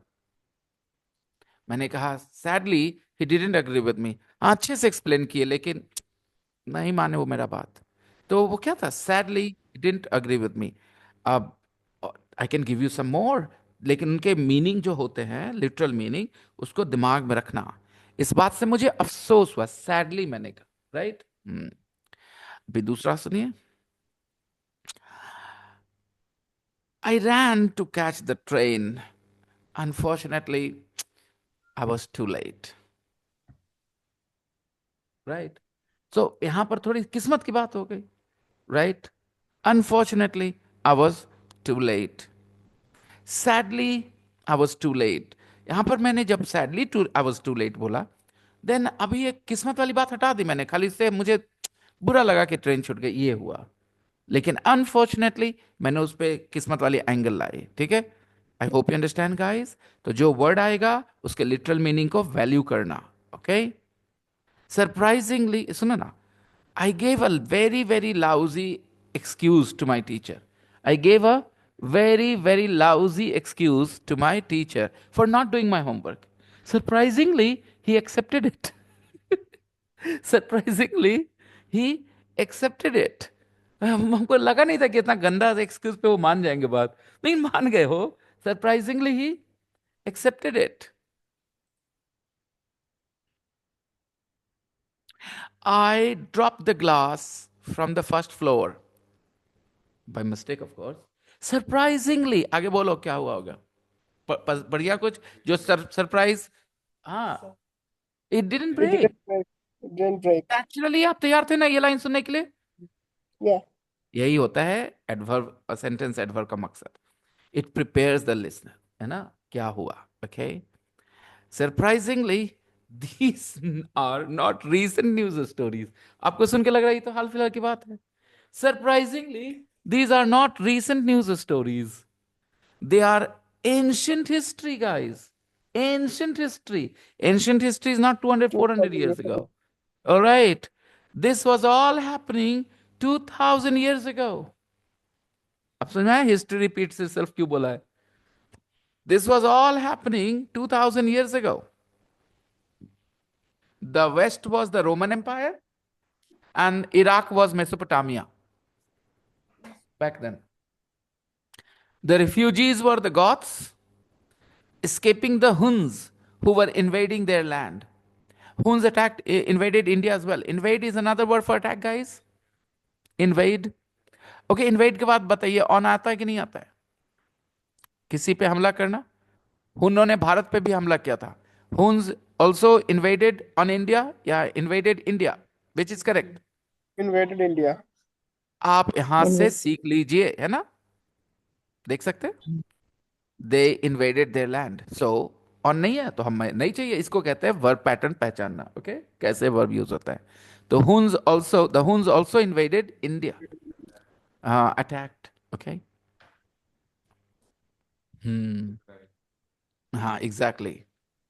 मैंने कहा sadly he didn't agree with me. अच्छे से एक्सप्लेन किए, लेकिन नहीं माने वो मेरा बात. तो वो क्या था, sadly didn't agree with me. अब I can give you some more, लेकिन उनके मीनिंग जो होते हैं, लिटरल मीनिंग, उसको दिमाग में रखना. इस बात से मुझे अफसोस हुआ, सैडली मैंने कहा, राइट. अभी दूसरा सुनिए. I ran to catch the train. Unfortunately I was too late. Right. So यहां पर थोड़ी किस्मत की बात हो गई, right. Unfortunately I was too late. Sadly I was too late. यहां पर मैंने जब sadly too I was too late बोला, देन अभी एक किस्मत वाली बात हटा दी मैंने, खाली से मुझे बुरा लगा कि ट्रेन छूट गई, ये हुआ. लेकिन अनफॉर्चुनेटली मैंने उस पर किस्मत वाली एंगल लाई, ठीक है. I hope you understand guys. तो जो वर्ड आएगा उसके लिटरल मीनिंग को वैल्यू करना. ओके. सरप्राइजिंगली, सुनो ना, I gave a very, very lousy excuse to my teacher. I gave a very, very lousy excuse to my teacher for not doing my homework. Surprisingly, he accepted it. Surprisingly, he accepted it. हमको लगा नहीं था कि इतना गंदा excuse पे वो मान जाएंगे बात, नहीं मान गए हो. Surprisingly, he accepted it. I dropped the glass from the first floor by mistake, of course. Surprisingly, आगे बोलो क्या हुआ होगा. बढ़िया कुछ जो सरप्राइज. हाँ, it didn't It break. didn't break. Naturally आप तैयार थे ना ये लाइन सुनने के लिए. Yeah. यही होता है एडवर्ब, सेंटेंस एडवर्ब का मकसद. इट प्रिपेयर्स द लिसनर, है ना. क्या हुआ. Okay. Surprisingly these are not recent news stories. आपको सुन के लग रहा है ये तो हाल फिलहाल की बात है. Surprisingly these are not recent news stories. They are ancient history, guys. Ancient history. Ancient history is not 200 400 years ago. All right. This was all happening 2000 years ago. अब समझ में आया हिस्ट्री रिपीट्स itself क्यों बोला है. This was all happening 2000 years ago. The West was the Roman Empire and Iraq was Mesopotamia back then. The refugees were the Goths escaping the Huns who were invading their land. Huns invaded India as well. Invade is another word for attack, guys. Invade. Okay, invade के बाद बताइए on आता है कि नहीं आता है. किसी पे हमला करना. हुनों ने भारत पे भी हमला किया था. Huns also invaded on India. Yeah, invaded India. Which is correct? Invaded India. आप यहां से सीख लीजिए, है ना. देख सकते हैं. They invaded their land. So on नहीं है तो हमें नहीं चाहिए. इसको कहते हैं वर्ब पैटर्न पहचानना. ओके, कैसे वर्ब यूज होता है. तो the Huns also invaded India. Attacked. Okay. हाँ, exactly.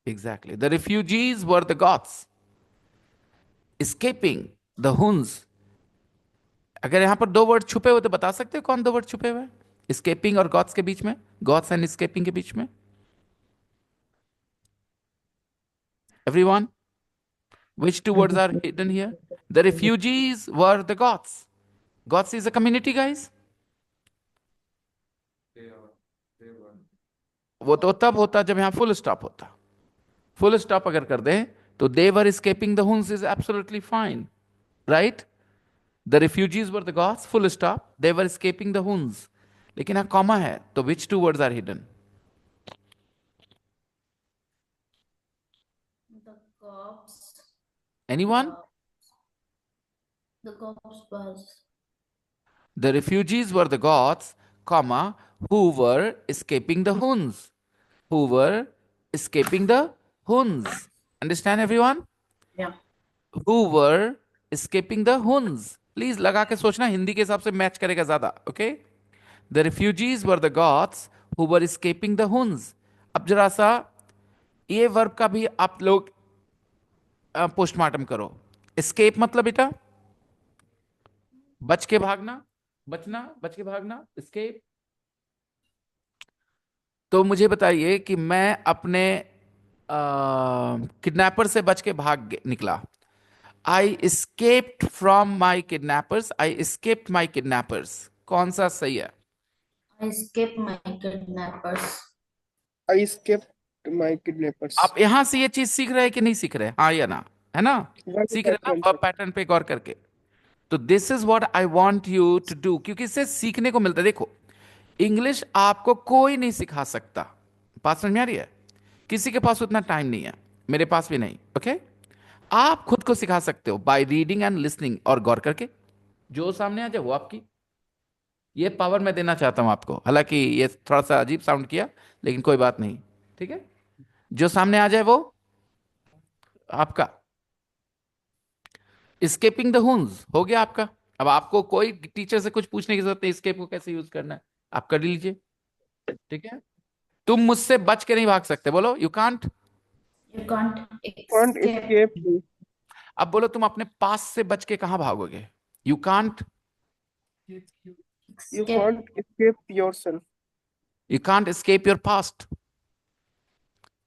Exactly. The refugees were the Goths escaping the Huns. अगर यहाँ पर दो वर्ड छुपे हुए तो बता सकते हो कौन दो वर्ड छुपे हुए. escaping और Goths के बीच में. Goths and escaping के बीच में. Everyone? Which two words are hidden here? The refugees were the Goths. Goths is a community, guys. वो तो तब होता जब यहाँ फुल स्टॉप होता. फुल स्टॉप अगर कर दें तो they were escaping the Huns is absolutely fine, right? The refugees were the Goths, full stop. They were escaping the Huns. लेकिन यहाँ कॉमा है तो which two words are hidden? The cops. Anyone? The cops was. The refugees were the Goths, comma, who were escaping the Huns. Who were escaping the Huns. Understand everyone? Yeah. Who were escaping the Huns. Please लगा के सोचना हिंदी के हिसाब से match करेगा ज्यादा. Okay? The refugees were the Goths who were escaping the Huns. अब जरा सा ये वर्ब का भी आप लोग पोस्टमार्टम करो. escape मतलब बेटा बच के भागना, बचना, बच के भागना. escape. तो मुझे बताइए कि मैं अपने किडनैपर से बच के निकला. I escaped from my kidnappers. I escaped my kidnappers. कौन सा सही है? I escaped my kidnappers. I escaped my kidnappers. आप यहां से ये चीज सीख रहे हैं कि नहीं सीख रहे? हाँ या ना, है ना. सीख रहे ना वर्ब पैटर्न पे गौर करके. तो this is what I want you to do, क्योंकि इससे सीखने को मिलता है. देखो, इंग्लिश आपको कोई नहीं सिखा सकता. बात समझ में आ रही है? किसी के पास उतना टाइम नहीं है, मेरे पास भी नहीं. ओके, आप खुद को सिखा सकते हो बाय रीडिंग एंड लिसनिंग और गौर करके. जो सामने आ जाए वो आपकी. ये पावर मैं देना चाहता हूं आपको. हालांकि ये थोड़ा सा अजीब साउंड किया, लेकिन कोई बात नहीं. ठीक है, जो सामने आ जाए वो आपका. स्केपिंग द हुन्स हो गया आपका. अब आपको कोई टीचर से कुछ पूछने की जरूरत नहीं, स्केप को कैसे यूज करना है आप कर लीजिए. ठीक है, तुम मुझसे बच के नहीं भाग सकते. बोलो, you can't. You can't Can't escape. escape me. अब बोलो तुम अपने पास से बच के कहां भागोगे? You can't You Escape. can't escape yourself. You can't escape your past,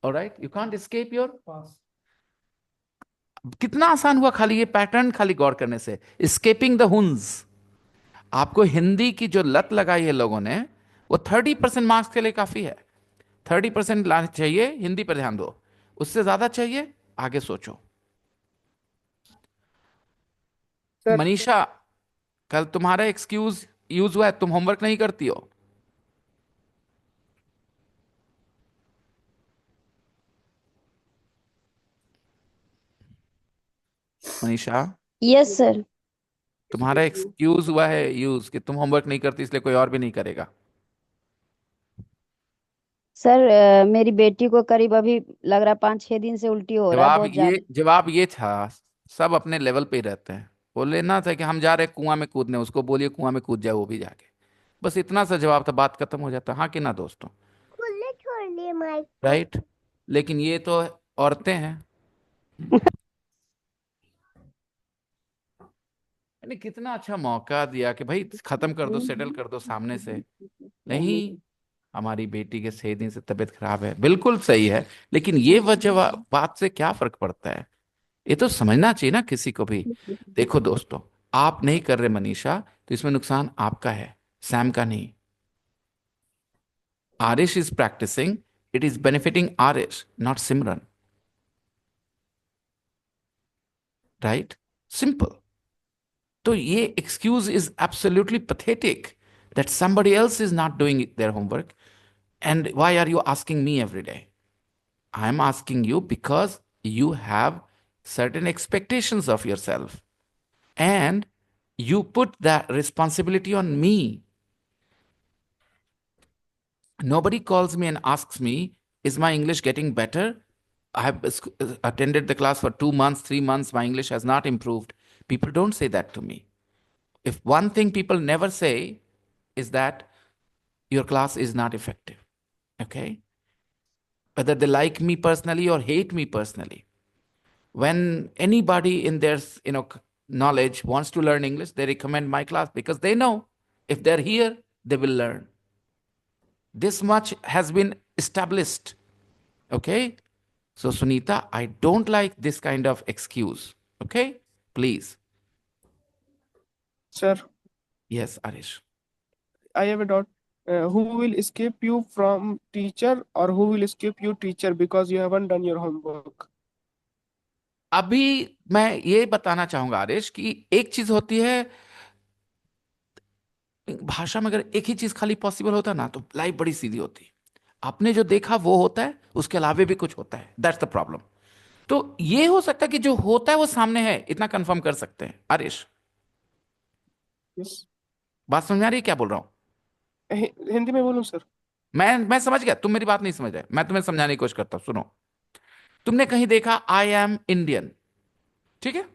alright, you can't escape your past. कितना आसान हुआ खाली ये पैटर्न खाली गौर करने से। Escaping the हुंस। आपको हिंदी की जो लत लगाई है लोगों ने, वो 30% मार्क्स के लिए काफी है। 30% लाना चाहिए, हिंदी पर ध्यान दो। उससे ज्यादा चाहिए, आगे सोचो। Sir, मनीषा, कल तुम्हारा एक्सक्यूज यूज हुआ है, तुम होमवर्क नहीं करती हो। Manisha, Yes, sir. तुम्हारा एक्सक्यूज हुआ है यूज कि तुम होमवर्क नहीं करती, इसलिए कोई और भी नहीं करेगा। सर मेरी बेटी को करीब अभी लग रहा है 5-6 दिन से उल्टी हो रहा है बहुत ज्यादा। जवाब ये था, सब अपने लेवल पे ही रहते हैं। वो लेना था कि हम जा रहे हैं कुआं में कूदने, उसको बोलिए कुआं में कूद जाए वो भी जाके। बस इतना सा जवाब था, बात खत्म हो जाता। हाँ कि ना दोस्तों? खुले छोड़ लिए माइक। राइट। लेकिन ये तो औरतें हैं। मैंने कितना अच्छा मौका दिया कि भाई खत्म कर दो, सेटल कर दो सामने से। नहीं, हमारी बेटी के 6 दिन से तबीयत खराब है, बिल्कुल सही है। लेकिन ये वजह बात से क्या फर्क पड़ता है? ये तो समझना चाहिए ना किसी को भी। देखो दोस्तों, आप नहीं कर रहे मनीषा, तो इसमें नुकसान आपका है, सैम का नहीं। Aarish is practicing, it is benefiting Aarish, not Simran. Right, simple. तो ये excuse is absolutely pathetic that somebody else is not doing their homework, and why are you asking me every day? I am asking you because you have certain expectations of yourself, and you put that responsibility on me. Nobody calls me and asks me, is my English getting better? I have attended the class for 2 months, 3 months, my English has not improved. People don't say that to me. If one thing people never say is that your class is not effective, okay? Whether they like me personally or hate me personally. When anybody in their knowledge wants to learn English, they recommend my class because they know if they're here, they will learn. This much has been established. Okay? So, Sunita, I don't like this kind of excuse. Okay? Please. sir, Yes, Arish. I have a doubt. Who will escape you from teacher, or who will escape you teacher because you haven't done your homework? अभी मैं ये बताना चाहूंगा आरिश कि एक चीज होती है भाषा में, अगर एक ही चीज खाली पॉसिबल होता ना तो लाइफ बड़ी सीधी होती। आपने जो देखा वो होता है, उसके अलावे भी कुछ होता है, दैट्स द प्रॉब्लम। तो ये हो सकता है कि जो होता है वो सामने है, इतना कंफर्म कर सकते हैं। आरिश, Yes. बात समझ आ रही है क्या बोल रहा हूं? हिंदी में बोलूं सर? मैं समझ गया, तुम मेरी बात नहीं समझ रहे, मैं तुम्हें समझाने की कोशिश करता हूं। सुनो, तुमने कहीं देखा आई एम इंडियन, ठीक है?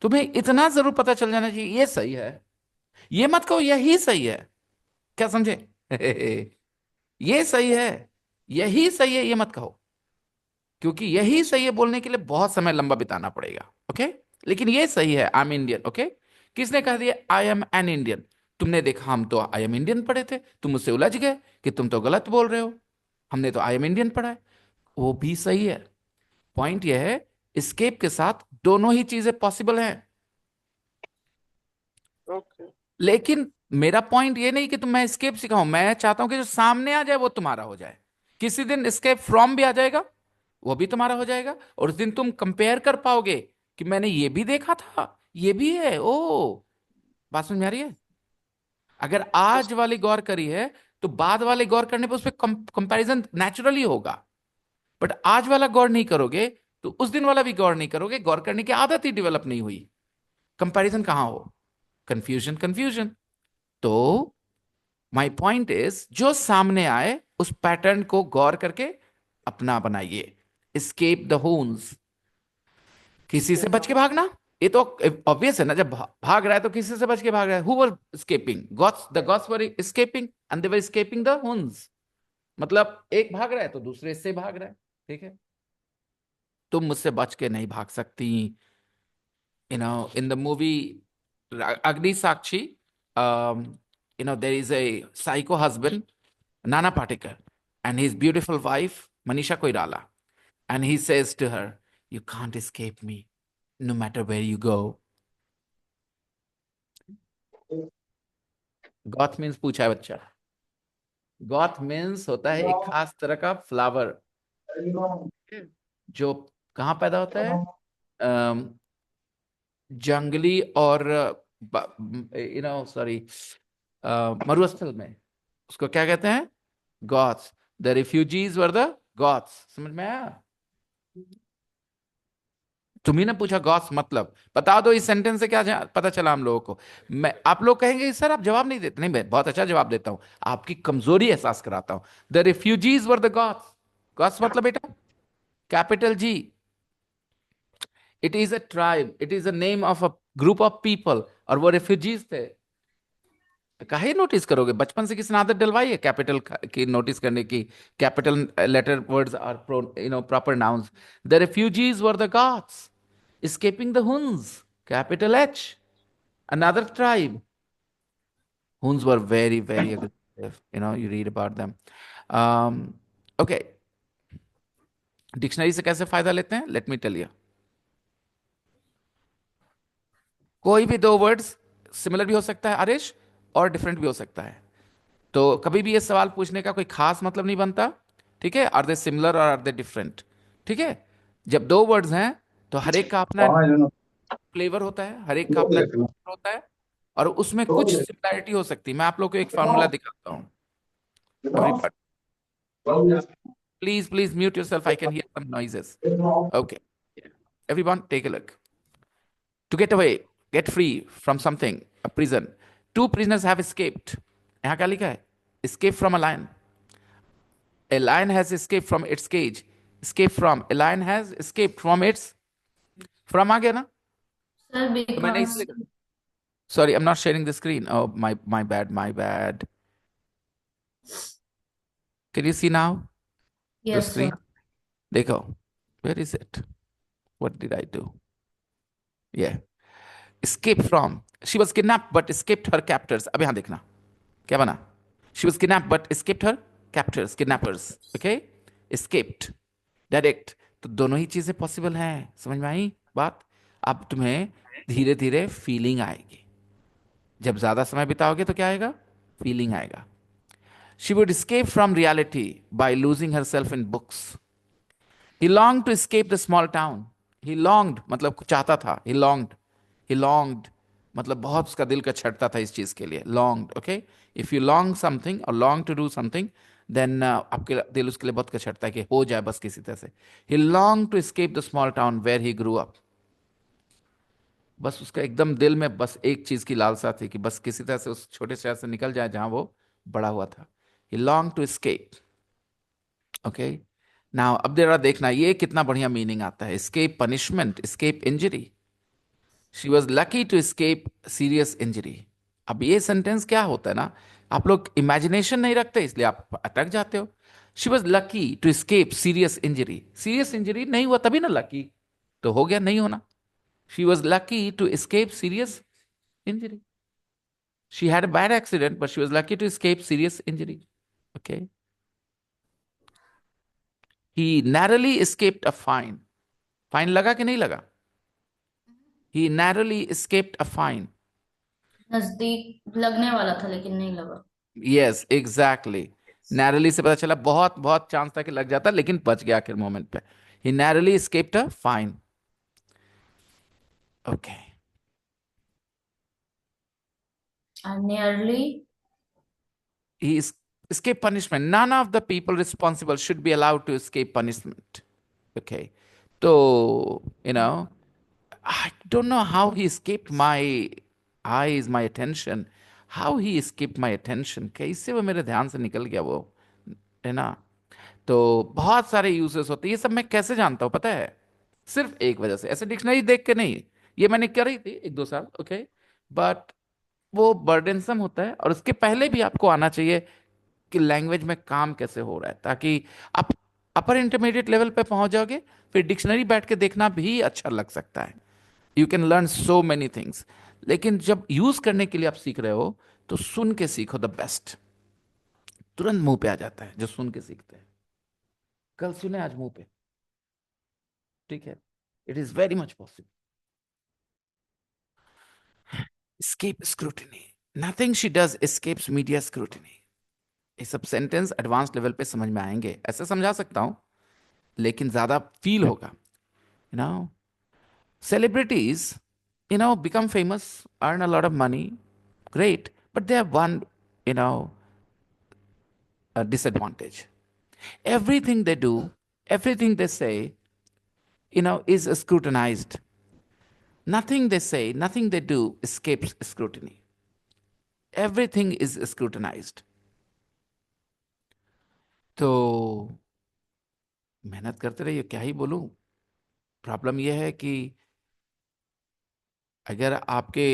तुम्हें इतना जरूर पता चल जाना चाहिए ये सही है, ये मत कहो यही सही है। क्या समझे? ये सही है, यही सही है, ये मत कहो, क्योंकि यही सही है बोलने के लिए बहुत समय लंबा बिताना पड़ेगा। ओके? लेकिन ये सही है, आई एम इंडियन। ओके? किसने कह दिया आई एम एन इंडियन? तुमने देखा हम तो आई एम इंडियन पढ़े थे, तुम मुझसे उलझ गए कि तुम तो गलत बोल रहे हो, हमने तो आई एम इंडियन पढ़ा है। वो भी सही है। पॉइंट यह है, escape के साथ दोनों ही चीजें पॉसिबल हैं। Okay. लेकिन मेरा पॉइंट ये नहीं कि तुम मैं escape सिखाऊं, मैं चाहता हूं कि जो सामने आ जाए वो तुम्हारा हो जाए। किसी दिन escape from भी आ जाएगा, वो भी तुम्हारा हो जाएगा, और उस दिन तुम कंपेयर कर पाओगे कि मैंने ये भी देखा था, ये भी है। ओ, बात समझ में आ रही है? अगर आज वाली गौर करी है तो बाद वाले गौर करने पर उस पर कंपैरिजन नेचुरली होगा। बट आज वाला गौर नहीं करोगे तो उस दिन वाला भी गौर नहीं करोगे, गौर करने की आदत ही डेवलप नहीं हुई, कंपैरिजन कहां हो? Confusion, confusion. तो माय पॉइंट इज, जो सामने आए उस पैटर्न को गौर करके अपना बनाइए। Escape the होन्स। किसी से बच के भागना, ये तो ऑब्वियस है ना, जब भाग रहा है तो किसी से बच के भाग रहा है। Who were escaping? Gods, the gods were escaping and they were escaping the Huns. मतलब एक भाग रहा है तो दूसरे से भाग रहा है। ठीक है? तुम मुझसे बच के नहीं भाग सकती, In the movie Agni Sakshi, there is a psycho husband, Nana Patekar, and his beautiful wife, Manisha Koirala. And he says to her, "You can't escape me, no matter where you go." Goth means पूछा है बच्चा. Goth means होता है एक खास तरह का flower जो कहाँ पैदा होता है, जंगली और सॉरी मरुस्थल में. उसको क्या कहते हैं? Goths. The refugees were the goths. समझ में आया? तुम्ही ने पूछा गॉथ्स मतलब बता दो. इस सेंटेंस से क्या पता चला हम लोगों को? आप लोग कहेंगे सर आप जवाब नहीं देते. नहीं, मैं बहुत अच्छा जवाब देता हूं. आपकी कमजोरी एहसास कराता हूं. The refugees were the goths. Goths मतलब बेटा capital G. It is a tribe, it is a name of a group of people. और वो रिफ्यूजीज थे. काहे नोटिस करोगे? बचपन से किसने आदत डलवाई है कैपिटल की नोटिस करने की? Capital letter words are proper nouns. The refugees were the Goths escaping the Huns, capital H, another tribe. Huns were very, very aggressive. You read about them. Okay. Dictionary से कैसे फायदा लेते हैं? Let me tell you. कोई भी दो words similar भी हो सकता है आरिश, और डिफरेंट भी हो सकता है. तो कभी भी ये सवाल पूछने का कोई खास मतलब नहीं बनता. ठीक है? आर दे सिमिलर और आर दे डिफरेंट? ठीक है? जब दो वर्ड्स हैं तो हर एक का अपना फ्लेवर होता है, हर एक का अपना होता है, और उसमें कुछ सिमिलैरिटी हो सकती है. मैं आप लोग को एक फॉर्मूला दिखाता हूँ. Please please mute yourself. I can hear some noises. Okay, everyone take a look. To get away, get free from something, a prison. Two prisoners have escaped. यहाँ क्या लिखा है? Escape from a lion. A lion has escaped from its cage. Escape from. A lion has escaped from its. From आ गया ना? Sir, तो मैंने because इसलिए. Sorry, I'm not sharing the screen. Oh, my bad, my bad. Can you see now the yes, sir. screen? देखो. Where is it? What did I do? Yeah. Escape from. She was kidnapped but escaped her captors. अब यहाँ देखना. क्या बना? She was kidnapped but escaped her captors. Kidnappers. Okay? Escaped. Direct. तो दोनों ही चीजें possible हैं. समझ में आई बात? अब तुम्हें धीरे धीरे फीलिंग आएगी. जब ज्यादा समय बिताओगे तो क्या आएगा? फीलिंग आएगा. She would escape from reality by losing herself in books. He longed to escape the small town. He longed मतलब चाहता था. He longed. He longed मतलब बहुत उसका दिल का छटता था इस चीज के लिए. Longed. Okay? If you long something or long to do something, then आपके दिल उसके लिए बहुत कचटता है कि हो जाए बस किसी तरह से. He longed to escape the small town where he grew up. बस उसका एकदम दिल में बस एक चीज की लालसा थी कि बस किसी तरह से उस छोटे शहर से निकल जाए जहां वो बड़ा हुआ था. He longed to escape. Okay. Now अब जरा देखना ये कितना बढ़िया मीनिंग आता है. Escape punishment, escape injury. She was lucky to escape serious injury. अब ये सेंटेंस क्या होता है ना, आप लोग इमेजिनेशन नहीं रखते इसलिए आप अटक जाते हो. She was lucky to escape serious injury. Serious injury नहीं हुआ तभी ना लकी, तो हो गया नहीं होना. She was lucky to escape serious injury. She had a bad accident but she was lucky to escape serious injury. Okay. He narrowly escaped a fine. Fine लगा कि नहीं लगा? He narrowly escaped a fine. नजदीक लगने वाला था लेकिन नहीं लगा. Yes, exactly. Narrowly से पता चला बहुत बहुत चांस था कि लग जाता, लेकिन बच गया आखिर मोमेंट पे. He narrowly escaped a fine. Okay. And nearly. He escaped punishment. None of the people responsible should be allowed to escape punishment. Okay. So, I don't know how he escaped my eyes, my attention. How he escaped my attention. कैसे वो मेरे ध्यान से निकल गया वो, है ना? तो बहुत सारे यूजेस होते हैं. ये सब मैं कैसे जानता हूँ पता है? सिर्फ एक वजह से. ऐसे डिक्शनरी देख के नहीं. ये मैंने करी थी 1-2 साल. ओके. बट वो बर्डनसम होता है, और उसके पहले भी आपको आना चाहिए कि लैंग्वेज में काम कैसे हो रहा है, ताकि आप अपर इंटरमीडिएट लेवल पे पहुंच जाओगे. फिर डिक्शनरी बैठ के देखना भी अच्छा लग सकता है. You can learn so many things, लेकिन जब यूज करने के लिए आप सीख रहे हो तो सुन के सीखो द बेस्ट। तुरंत मुंह पे आ जाता है जो सुन के सीखते हैं। कल सुने आज मुंह पे, ठीक है। It is very much possible. escape scrutiny, nothing she does escapes media scrutiny। ये सब सेंटेंस एडवांस लेवल पे समझ में आएंगे, ऐसे समझा सकता हूं लेकिन ज्यादा फील होगा। You know, celebrities, become famous, earn a lot of money, great, but they have one, you know a disadvantage. Everything they do, everything they say, is scrutinized. Nothing they say, nothing they do escapes scrutiny. Everything is scrutinized. तो मेहनत करते रहिए, क्या ही बोलूं। Problem यह है कि अगर आपके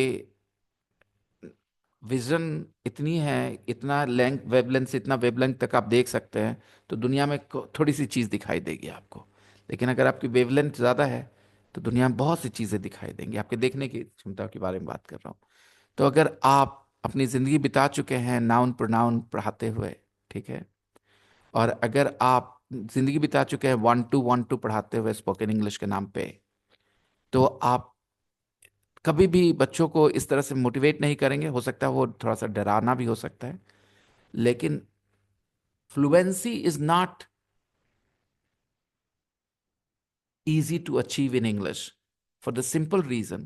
विजन इतनी है, इतना लेंथ, वेवलेंथ, इतना वेवलेंथ तक आप देख सकते हैं, तो दुनिया में थोड़ी सी चीज दिखाई देगी आपको। लेकिन अगर आपकी वेवलेंथ ज्यादा है तो दुनिया में बहुत सी चीजें दिखाई देंगी। आपके देखने की क्षमता के बारे में बात कर रहा हूँ। तो अगर आप अपनी जिंदगी बिता चुके हैं नाउन प्रोनाउन पढ़ाते हुए, ठीक है, और अगर आप जिंदगी बिता चुके हैं 1 to 1 2 पढ़ाते हुए स्पोकन इंग्लिश के नाम पे, तो आप कभी भी बच्चों को इस तरह से मोटिवेट नहीं करेंगे। हो सकता है वो थोड़ा सा डराना भी हो सकता है, लेकिन fluency is not easy to achieve in English, for the simple reason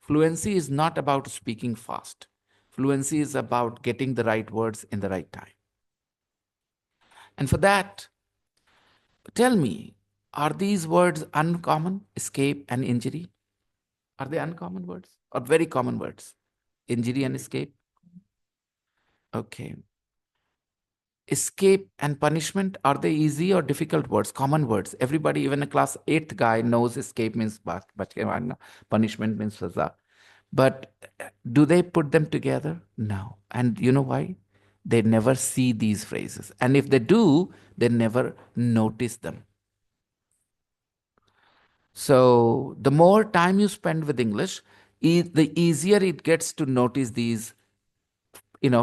fluency is not about speaking fast. Fluency is about getting the right words in the right time. And for that, tell me, are these words uncommon? Escape and injury? Are they uncommon words or very common words? Injury and escape? Okay. Escape and punishment, are they easy or difficult words? Common words. Everybody, even a class 8th guy, knows escape means bach ke bhagna, punishment means saza. But do they put them together? No. And you know why? They never see these phrases. And if they do, they never notice them. So the more time you spend with English, the easier it gets to notice these,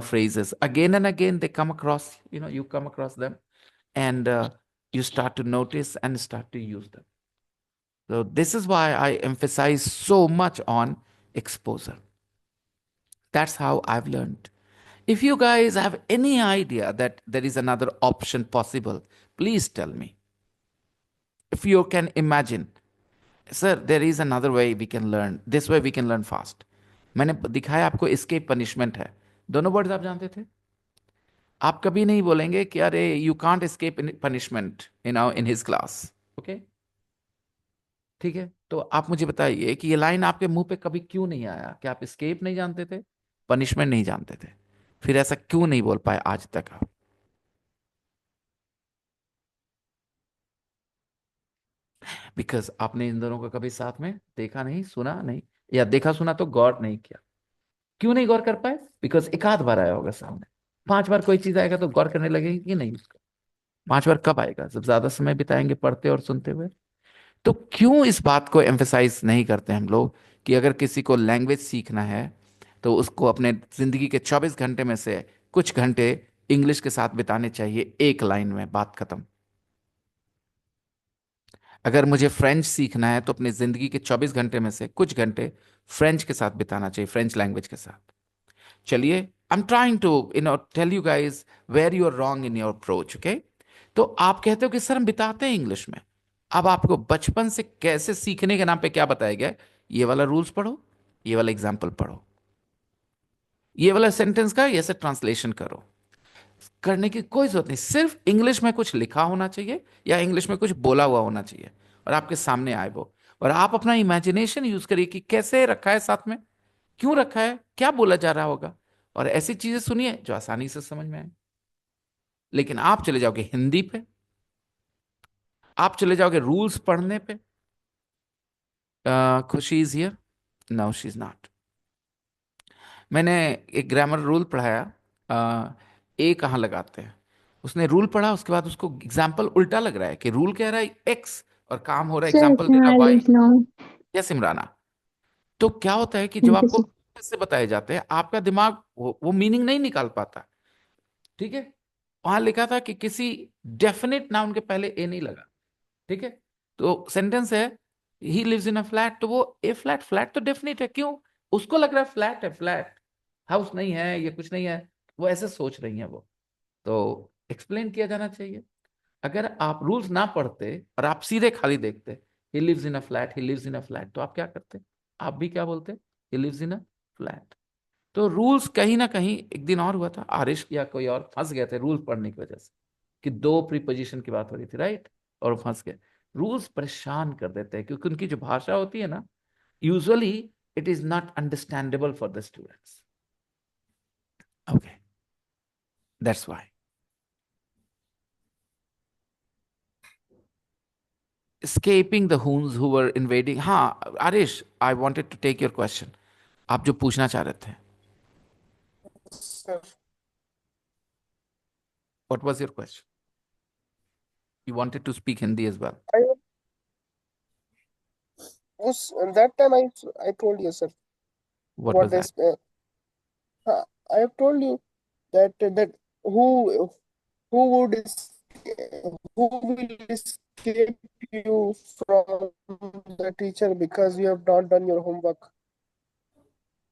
phrases. Again and again, they come across, you come across them, and you start to notice and start to use them. So this is why I emphasize so much on exposure. That's how I've learned. If you guys have any idea that there is another option possible, please tell me. If you can imagine, sir, there is another way we can learn. This way we can learn fast. मैंने दिखाया आपको escape punishment है। दोनों words आप जानते थे? आप कभी नहीं बोलेंगे कि अरे you can't escape punishment, in his class. Okay? ठीक है, तो आप मुझे बताइए कि ये लाइन आपके मुंह पे कभी क्यों नहीं आया? कि आप escape नहीं जानते थे, punishment नहीं जानते थे, फिर ऐसा क्यों नहीं बोल पाए आज तक आप? बिकॉज आपने इन दोनों को कभी साथ में देखा नहीं, सुना नहीं, या देखा सुना तो गौर नहीं किया। क्यों नहीं गौर कर पाए? बिकॉज एक आध बार आया होगा सामने। 5 बार कोई चीज आएगा तो गौर करने लगेगी कि नहीं उसका? 5 बार कब आएगा? जब ज्यादा समय बिताएंगे पढ़ते और सुनते हुए। तो क्यों इस बात को एम्फेसाइज नहीं करते हम लोग कि अगर किसी को लैंग्वेज सीखना है तो उसको अपने जिंदगी के 24 घंटे में से कुछ घंटे इंग्लिश के साथ बिताने चाहिए। एक लाइन में बात खत्म। अगर मुझे फ्रेंच सीखना है तो अपनी जिंदगी के 24 घंटे में से कुछ घंटे फ्रेंच के साथ बिताना चाहिए, फ्रेंच लैंग्वेज के साथ। चलिए, I am trying to tell you guys where you are wrong in your approach. Okay, तो आप कहते हो कि सर हम बिताते हैं इंग्लिश में। अब आपको बचपन से कैसे सीखने के नाम पे क्या बताया गया? ये वाला रूल्स पढ़ो, ये वाला एग्जाम्पल पढ़ो, ये वाला सेंटेंस का ऐसे ट्रांसलेशन करो। करने की कोई जरूरत नहीं। सिर्फ इंग्लिश में कुछ लिखा होना चाहिए या इंग्लिश में कुछ बोला हुआ होना चाहिए और आपके सामने आए वो, और आप अपना इमेजिनेशन यूज करिए कि कैसे रखा है साथ में, क्यों रखा है, क्या बोला जा रहा होगा, और ऐसी चीजें सुनिए जो आसानी से समझ में आए। लेकिन आप चले जाओगे हिंदी पे, आप चले जाओगे रूल्स पढ़ने पे। Khushi is here? No, she is not. मैंने एक ग्रामर रूल पढ़ाया, ए कहाँ लगाते हैं। उसने रूल पढ़ा, उसके बाद उसको एग्जाम्पल उल्टा लग रहा है कि रूल कह रहा है एक्स और काम हो रहा है Sir, एग्जाम्पल दे रहा वाई। acknowledge now. यस इमराना। तो क्या होता है कि जब आपको से बताए जाते हैं, आपका दिमाग वो मीनिंग नहीं निकाल पाता। ठीक है, वहां लिखा था कि किसी डेफिनेट नाउन के पहले ए नहीं लगा। ठीक है, तो सेंटेंस है ही लिव्स इन अ फ्लैट, तो वो ए फ्लैट, फ्लैट तो डेफिनेट है, क्यों? उसको लग रहा है फ्लैट है, फ्लैट हाउस नहीं है, ये कुछ नहीं है, वो ऐसे सोच रही है वो। तो एक्सप्लेन किया जाना चाहिए। अगर आप रूल्स ना पढ़ते और आप सीधे खाली देखते he lives in a flat, he lives in a flat, तो आप क्या करते? आप भी क्या बोलते? He lives in a flat. तो रूल्स कहीं ना कहीं, एक दिन और हुआ था, आरिश या कोई और फंस गए थे रूल्स पढ़ने की वजह से, कि दो प्रीपोजिशन की बात हो रही थी, राइट, और वो फंस गए। रूल्स परेशान कर देते हैं क्योंकि उनकी जो भाषा होती है ना, usually it is not understandable for the students. Okay, that's why. escaping the Huns who were invading. हाँ Aarish, I wanted to take your question. आप जो पूछना चाह रहे थे, Sir, what was your question? You wanted to speak Hindi as well. I was that time I told you, sir, What what was that? this. I have told you that who who would es- who will escape you from the teacher because you have not done your homework.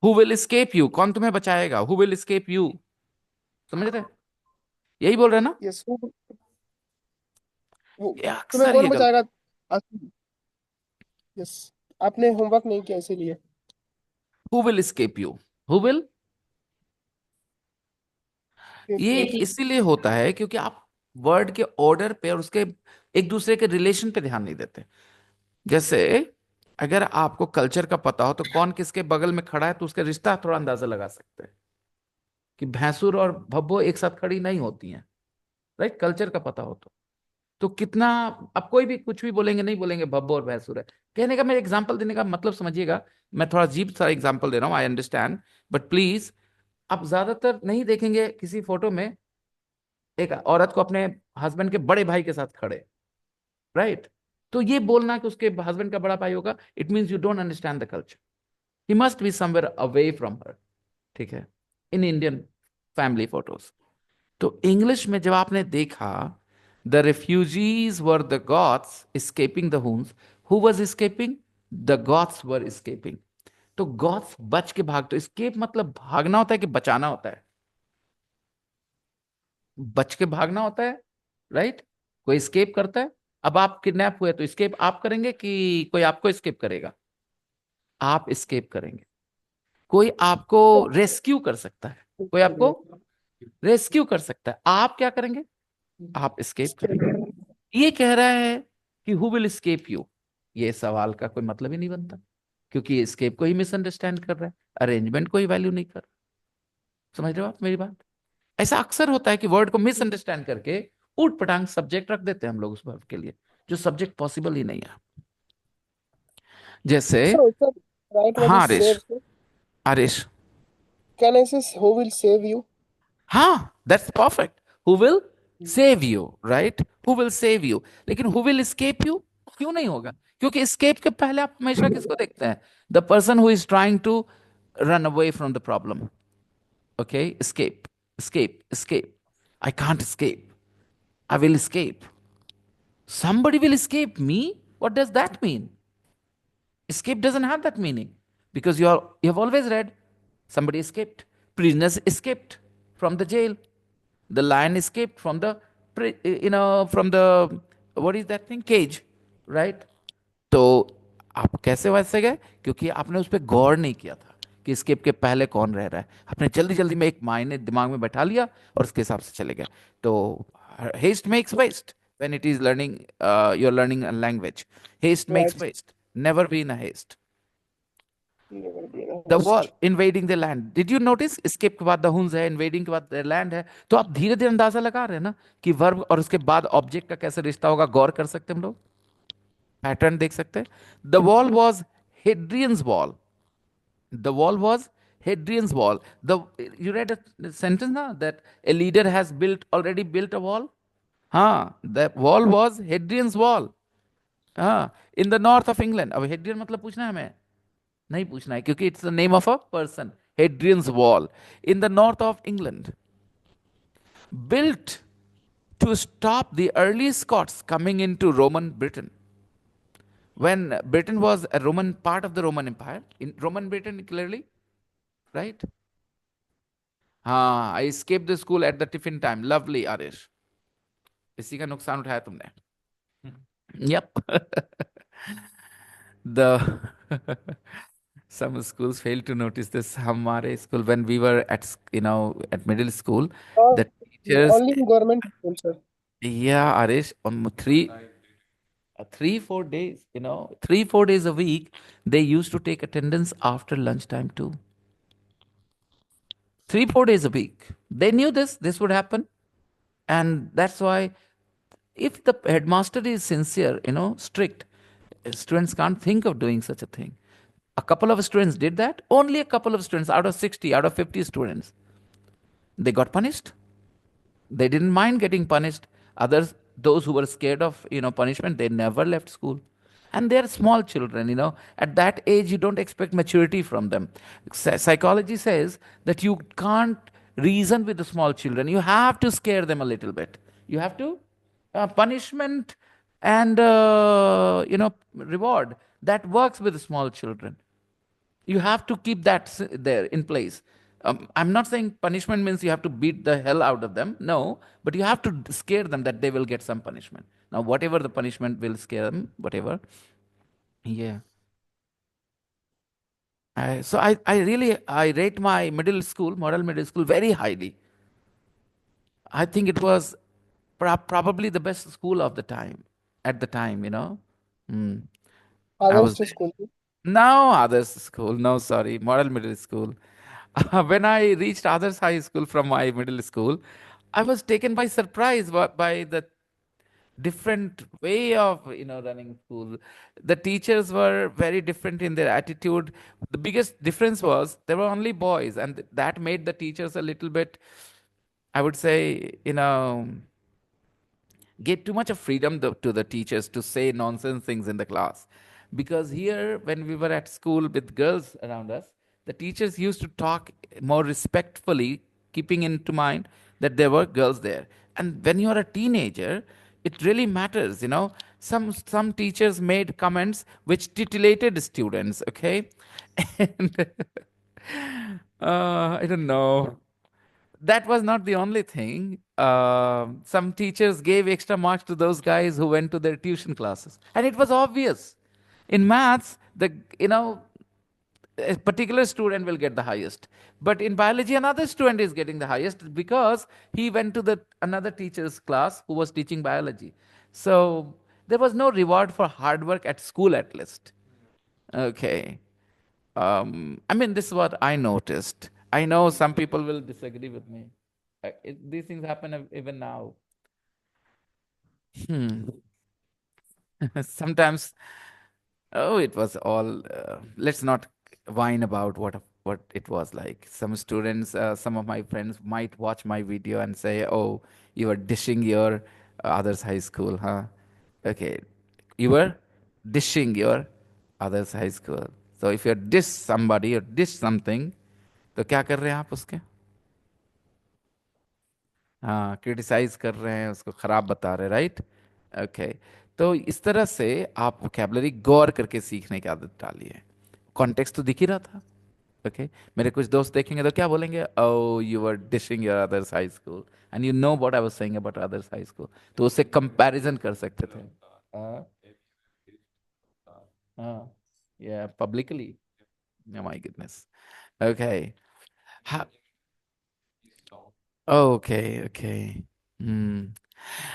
Who will escape you? कौन तुम्हें बचाएगा? Who will escape you? समझ रहे? यही बोल रहे हैं ना? Yes, ये तुम्हें अक्सर कौन ये गलत। बचाएगा? यस, आपने होमवर्क नहीं किया इसीलिए। Who will escape you? Who will? ये Escape. इसीलिए होता है क्योंकि आप वर्ड के ऑर्डर पे और उसके एक दूसरे के रिलेशन पे ध्यान नहीं देते। जैसे अगर आपको कल्चर का पता हो तो कौन किसके बगल में खड़ा है, तो उसका रिश्ता थोड़ा अंदाजा लगा सकते हैं कि भैंसुर और भब्बो एक साथ खड़ी नहीं होती हैं, राइट, कल्चर का पता हो तो कितना। अब कोई भी कुछ भी बोलेंगे, नहीं बोलेंगे भब्बो और भैंसुर है। कहने का, मैं एग्जांपल देने का मतलब समझिएगा, मैं थोड़ा अजीब सा एग्जांपल दे रहा हूँ, आई अंडरस्टैंड, बट प्लीज, आप ज्यादातर नहीं देखेंगे किसी फोटो में एक औरत को अपने हस्बैंड के बड़े भाई के साथ खड़े, राइट। तो ये बोलना कि उसके हस्बैंड का बड़ा भाई होगा, it means you don't understand the culture. He must be somewhere away from her. ठीक है, इन इंडियन फैमिली फोटोज। तो इंग्लिश में जब आपने देखा the refugees were the Goths escaping the Hund's, who was escaping? The goths were escaping। तो goths बच के भाग, तो escape मतलब भागना होता है कि बचाना होता है? बच के भागना होता है, राइट। कोई escape करता है। अब आप किडनैप हुए तो escape आप करेंगे कि कोई आपको escape करेगा? आप escape करेंगे। कोई आपको रेस्क्यू कर सकता है, कोई आपको रेस्क्यू कर सकता है, आप क्या करेंगे? आप escape करेंगे। ये कह रहा है कि हु विल escape यू, ये सवाल का कोई मतलब ही नहीं बनता, क्योंकि escape को ही मिसअंडरस्टैंड कर रहा है, अरेंजमेंट को ही वैल्यू नहीं कर रहा। समझ रहे हो आप मेरी बात? ऐसा अक्सर होता है कि वर्ड को मिसअंडरस्टैंड करके ऊट पटांग सब्जेक्ट रख देते हैं हम लोग उस वर्ड के लिए, जो सब्जेक्ट पॉसिबल ही नहीं है। जैसे, Sir, right word हाँ is Aarish, save. Sir. Aarish, Can I say who will save you? हाँ that's perfect. Who will save you, right, who will save you. लेकिन हु विल escape यू क्यों नहीं होगा? क्योंकि escape के पहले आप हमेशा किसको देखते हैं? The person who is trying to run away from the problem. Okay, escape, escape, escape, I can't escape, I will escape, somebody will escape me. What does that mean? Escape doesn't have that meaning, because you have always read somebody escaped, prisoners escaped from the jail, the lion escaped from the from the, what is that thing, cage, right? तो आप कैसे वैसे गए? क्योंकि आपने उस पर गौर नहीं किया था कि स्केप के पहले कौन रह रहा है। आपने जल्दी जल्दी में एक मायने दिमाग में बैठा लिया और उसके हिसाब से चले गए। तो haste makes waste when it is learning, you're learning a language. Haste makes Right. waste. Never be in a haste. Never be in a The haste. wall invading the land. Did you notice? Escape के बाद the Huns है, invading के बाद their land है। तो आप धीरे धीरे अंदाजा लगा रहे हैं ना कि वर्ब और उसके बाद ऑब्जेक्ट का कैसे रिश्ता होगा। गौर कर सकते हैं हम लोग, पैटर्न देख सकते हैं। The wall was Hadrian's wall, the wall was Hadrian's wall. The You read a sentence na, that a leader has already built a wall. The wall was Hadrian's wall. In the north of England. अब Hadrian मतलब पूछना है हमें, नहीं पूछना है क्योंकि it's the name of a person. Hadrian's Wall in the north of England, built to stop the early Scots coming into Roman Britain. When Britain was a Roman part of the Roman Empire, in Roman Britain clearly, right? हाँ, I escaped the school at the tiffin time. Lovely, Arish. इसी का नुकसान उठाया तुमने. Yep. The some schools fail to notice this. हमारे school, when we were at at middle school, Uh, the teachers, Only in government school, sir. yeah, Arish, on 3-4 days, 3-4 days a week, they used to take attendance after lunchtime too. 3-4 days a week. They knew this would happen, and that's why if the headmaster is sincere, strict, students can't think of doing such a thing. A couple of students did that. Only a couple of students out of 60, out of 50 students, they got punished. They didn't mind getting punished. Others, those who were scared of punishment, they never left school. And they're small children. At that age, you don't expect maturity from them. Psychology says that you can't reason with the small children. You have to scare them a little bit. You have to punishment and reward that works with the small children. You have to keep that there in place. I'm not saying punishment means you have to beat the hell out of them. No, but you have to scare them that they will get some punishment. Now, whatever the punishment will scare them, whatever. Yeah. I rate my middle school, model middle school, very highly. I think it was probably the best school of the time, at the time. Mm. I Others was to there. school. No, others school. No, sorry, model middle school. When I reached others high school from my middle school, I was taken by surprise by the different way of running school. The teachers were very different in their attitude. The biggest difference was there were only boys, and that made the teachers a little bit, I would say, get too much of freedom to the teachers to say nonsense things in the class. Because here, when we were at school with girls around us, the teachers used to talk more respectfully, keeping into mind that there were girls there. And when you are a teenager, it really matters. Some teachers made comments which titillated students, okay? And I don't know, that was not the only thing. Some teachers gave extra marks to those guys who went to their tuition classes, and it was obvious. In maths, a particular student will get the highest, but in biology, another student is getting the highest because he went to the another teacher's class who was teaching biology. So there was no reward for hard work at school, at least. Okay. I mean, this is what I noticed. I know some people will disagree with me. These things happen even now. Hmm. Sometimes, oh, it was all. Let's not whine about what it was like. Some students, some of my friends might watch my video and say, "Oh, you are dishing your others' high school, huh?" Okay, you were dishing your others' high school. So if you dish somebody or dish something, तो क्या कर रहे हैं आप उसके? हाँ, criticise कर रहे हैं, उसको खराब बता रहे, राइट? ओके, तो इस तरह से आप वोकेबलरी गौर करके सीखने की आदत डालिए. कॉन्टेक्स्ट तो दिख ही रहा था. ओके, मेरे कुछ दोस्त देखेंगे तो क्या बोलेंगे? Oh, you are dishing your others high school and you know what I was saying about others high school. तो उससे कंपैरिजन कर सकते थे. हाँ, हाँ, या publicly. My goodness. Okay. Okay, okay. Hmm.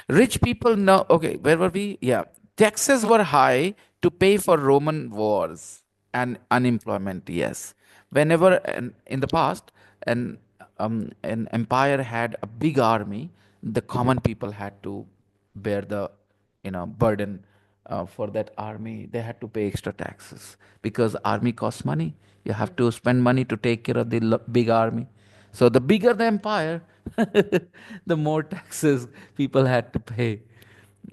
Rich people know. Okay, where were we? Yeah. Taxes were high to pay for Roman wars and unemployment. Yes. Whenever in the past an empire had a big army, the common people had to bear the burden for that army. They had to pay extra taxes because army costs money. You have to spend money to take care of the big army. So the bigger the empire, the more taxes people had to pay.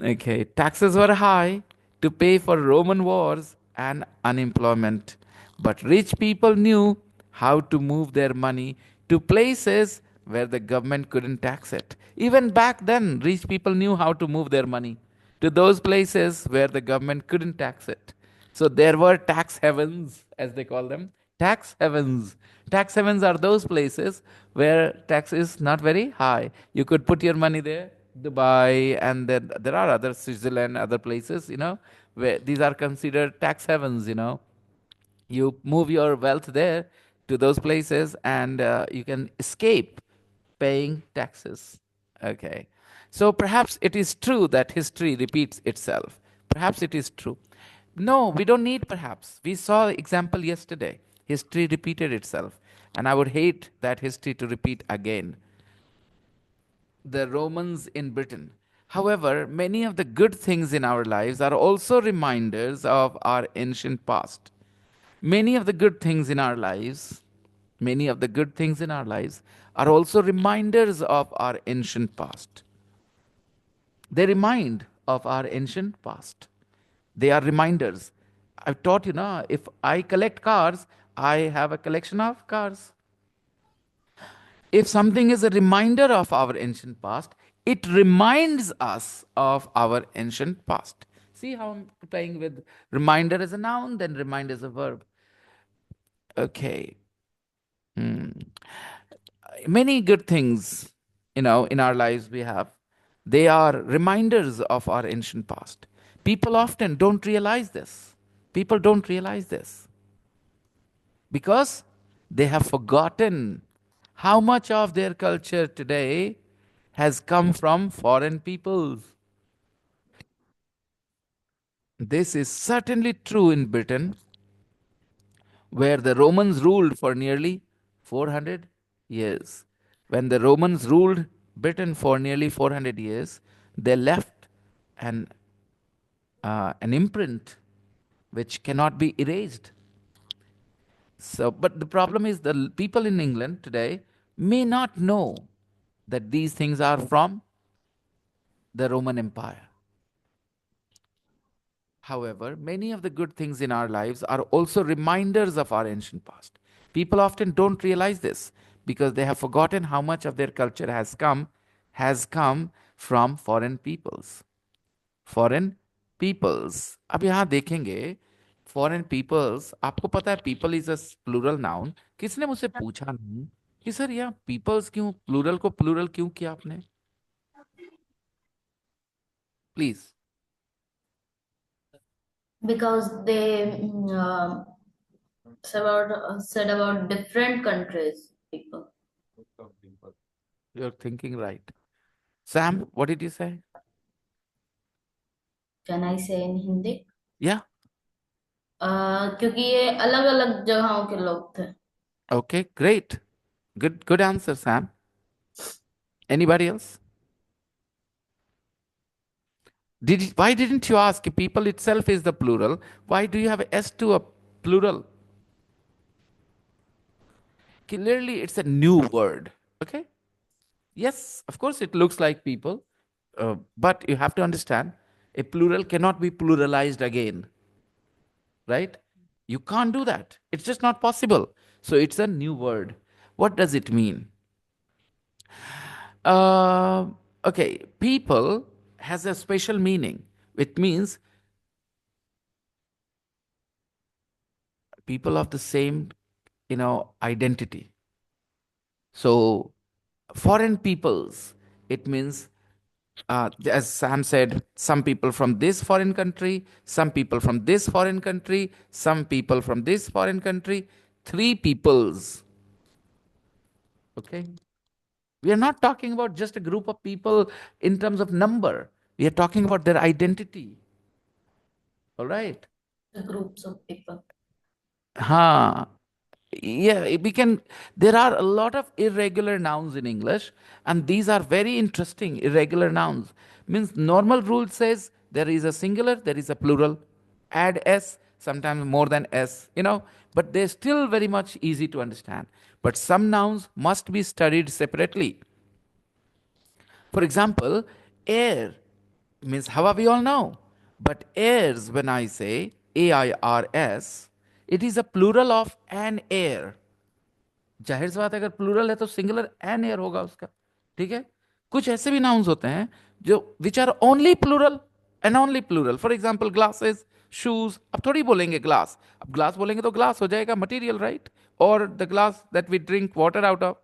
Okay, taxes were high to pay for Roman wars and unemployment. But rich people knew how to move their money to places where the government couldn't tax it. Even back then, rich people knew how to move their money to those places where the government couldn't tax it. So there were tax heavens, as they call them. Tax heavens. Tax heavens are those places where tax is not very high. You could put your money there, Dubai, and then there are other Switzerland, other places, where these are considered tax heavens, you move your wealth there to those places and you can escape paying taxes. Okay. So perhaps it is true that history repeats itself. Perhaps it is true. No, we don't need perhaps. We saw example yesterday. History repeated itself. And I would hate that history to repeat again. The Romans in Britain. However, many of the good things in our lives are also reminders of our ancient past. Many of the good things in our lives, many of the good things in our lives are also reminders of our ancient past. They remind of our ancient past. They are reminders. I've taught you now, if I collect cars, I have a collection of cars. If something is a reminder of our ancient past, it reminds us of our ancient past. See how I'm playing with reminder as a noun, then remind as a verb. Okay. Many good things, in our lives we have. They are reminders of our ancient past. People often don't realize this. People don't realize this because they have forgotten how much of their culture today has come from foreign peoples. This is certainly true in Britain, where the Romans ruled for nearly 400 years. When the Romans ruled Britain for nearly 400 years, they left an, an imprint which cannot be erased. So, but the problem is the people in England today may not know that these things are from the Roman Empire. However, many of the good things in our lives are also reminders of our ancient past. People often don't realize this because they have forgotten how much of their culture has come from foreign peoples. Foreign peoples. अब यहाँ देखेंगे foreign peoples. आपको पता है people is a plural noun. किसने मुझसे पूछा नहीं कि सर यहाँ peoples क्यों plural को plural क्यों किया आपने? Please. because they said about different countries people. You're thinking right. Sam, what did you say? Can I say in Hindi? Yeah. क्योंकि ये अलग अलग जगहों के लोग थे. Okay, great. Good answer, Sam. Anybody else? Why didn't you ask if people itself is the plural? Why do you have S to a plural? Clearly, it's a new word. Okay? Yes, of course, it looks like people, but you have to understand a plural cannot be pluralized again. Right? You can't do that. It's just not possible. So it's a new word. What does it mean? Okay, people has a special meaning. It means people of the same, identity. So foreign peoples, it means, as Sam said, some people from this foreign country, some people from this foreign country, some people from this foreign country, three peoples. Okay? We are not talking about just a group of people in terms of number. We are talking about their identity. All right? The groups of people. Ha. Yeah, we can. There are a lot of irregular nouns in English, and these are very interesting. Irregular nouns means normal rule says there is a singular, there is a plural. Add s, sometimes more than s, but they're still very much easy to understand. But some nouns must be studied separately. For example, air means Hawa we all know. But airs, when I say AIRS, It is a plural of an air. जाहिर सी बात है, अगर plural है तो singular N air होगा उसका, ठीक है। कुछ ऐसे भी नाउन्स होते हैं जो which are only plural and only plural. For example glasses, shoes. अब थोड़ी बोलेंगे ग्लास, अब ग्लास बोलेंगे तो ग्लास हो जाएगा मटेरियल, राइट। और the glass that we drink water out of.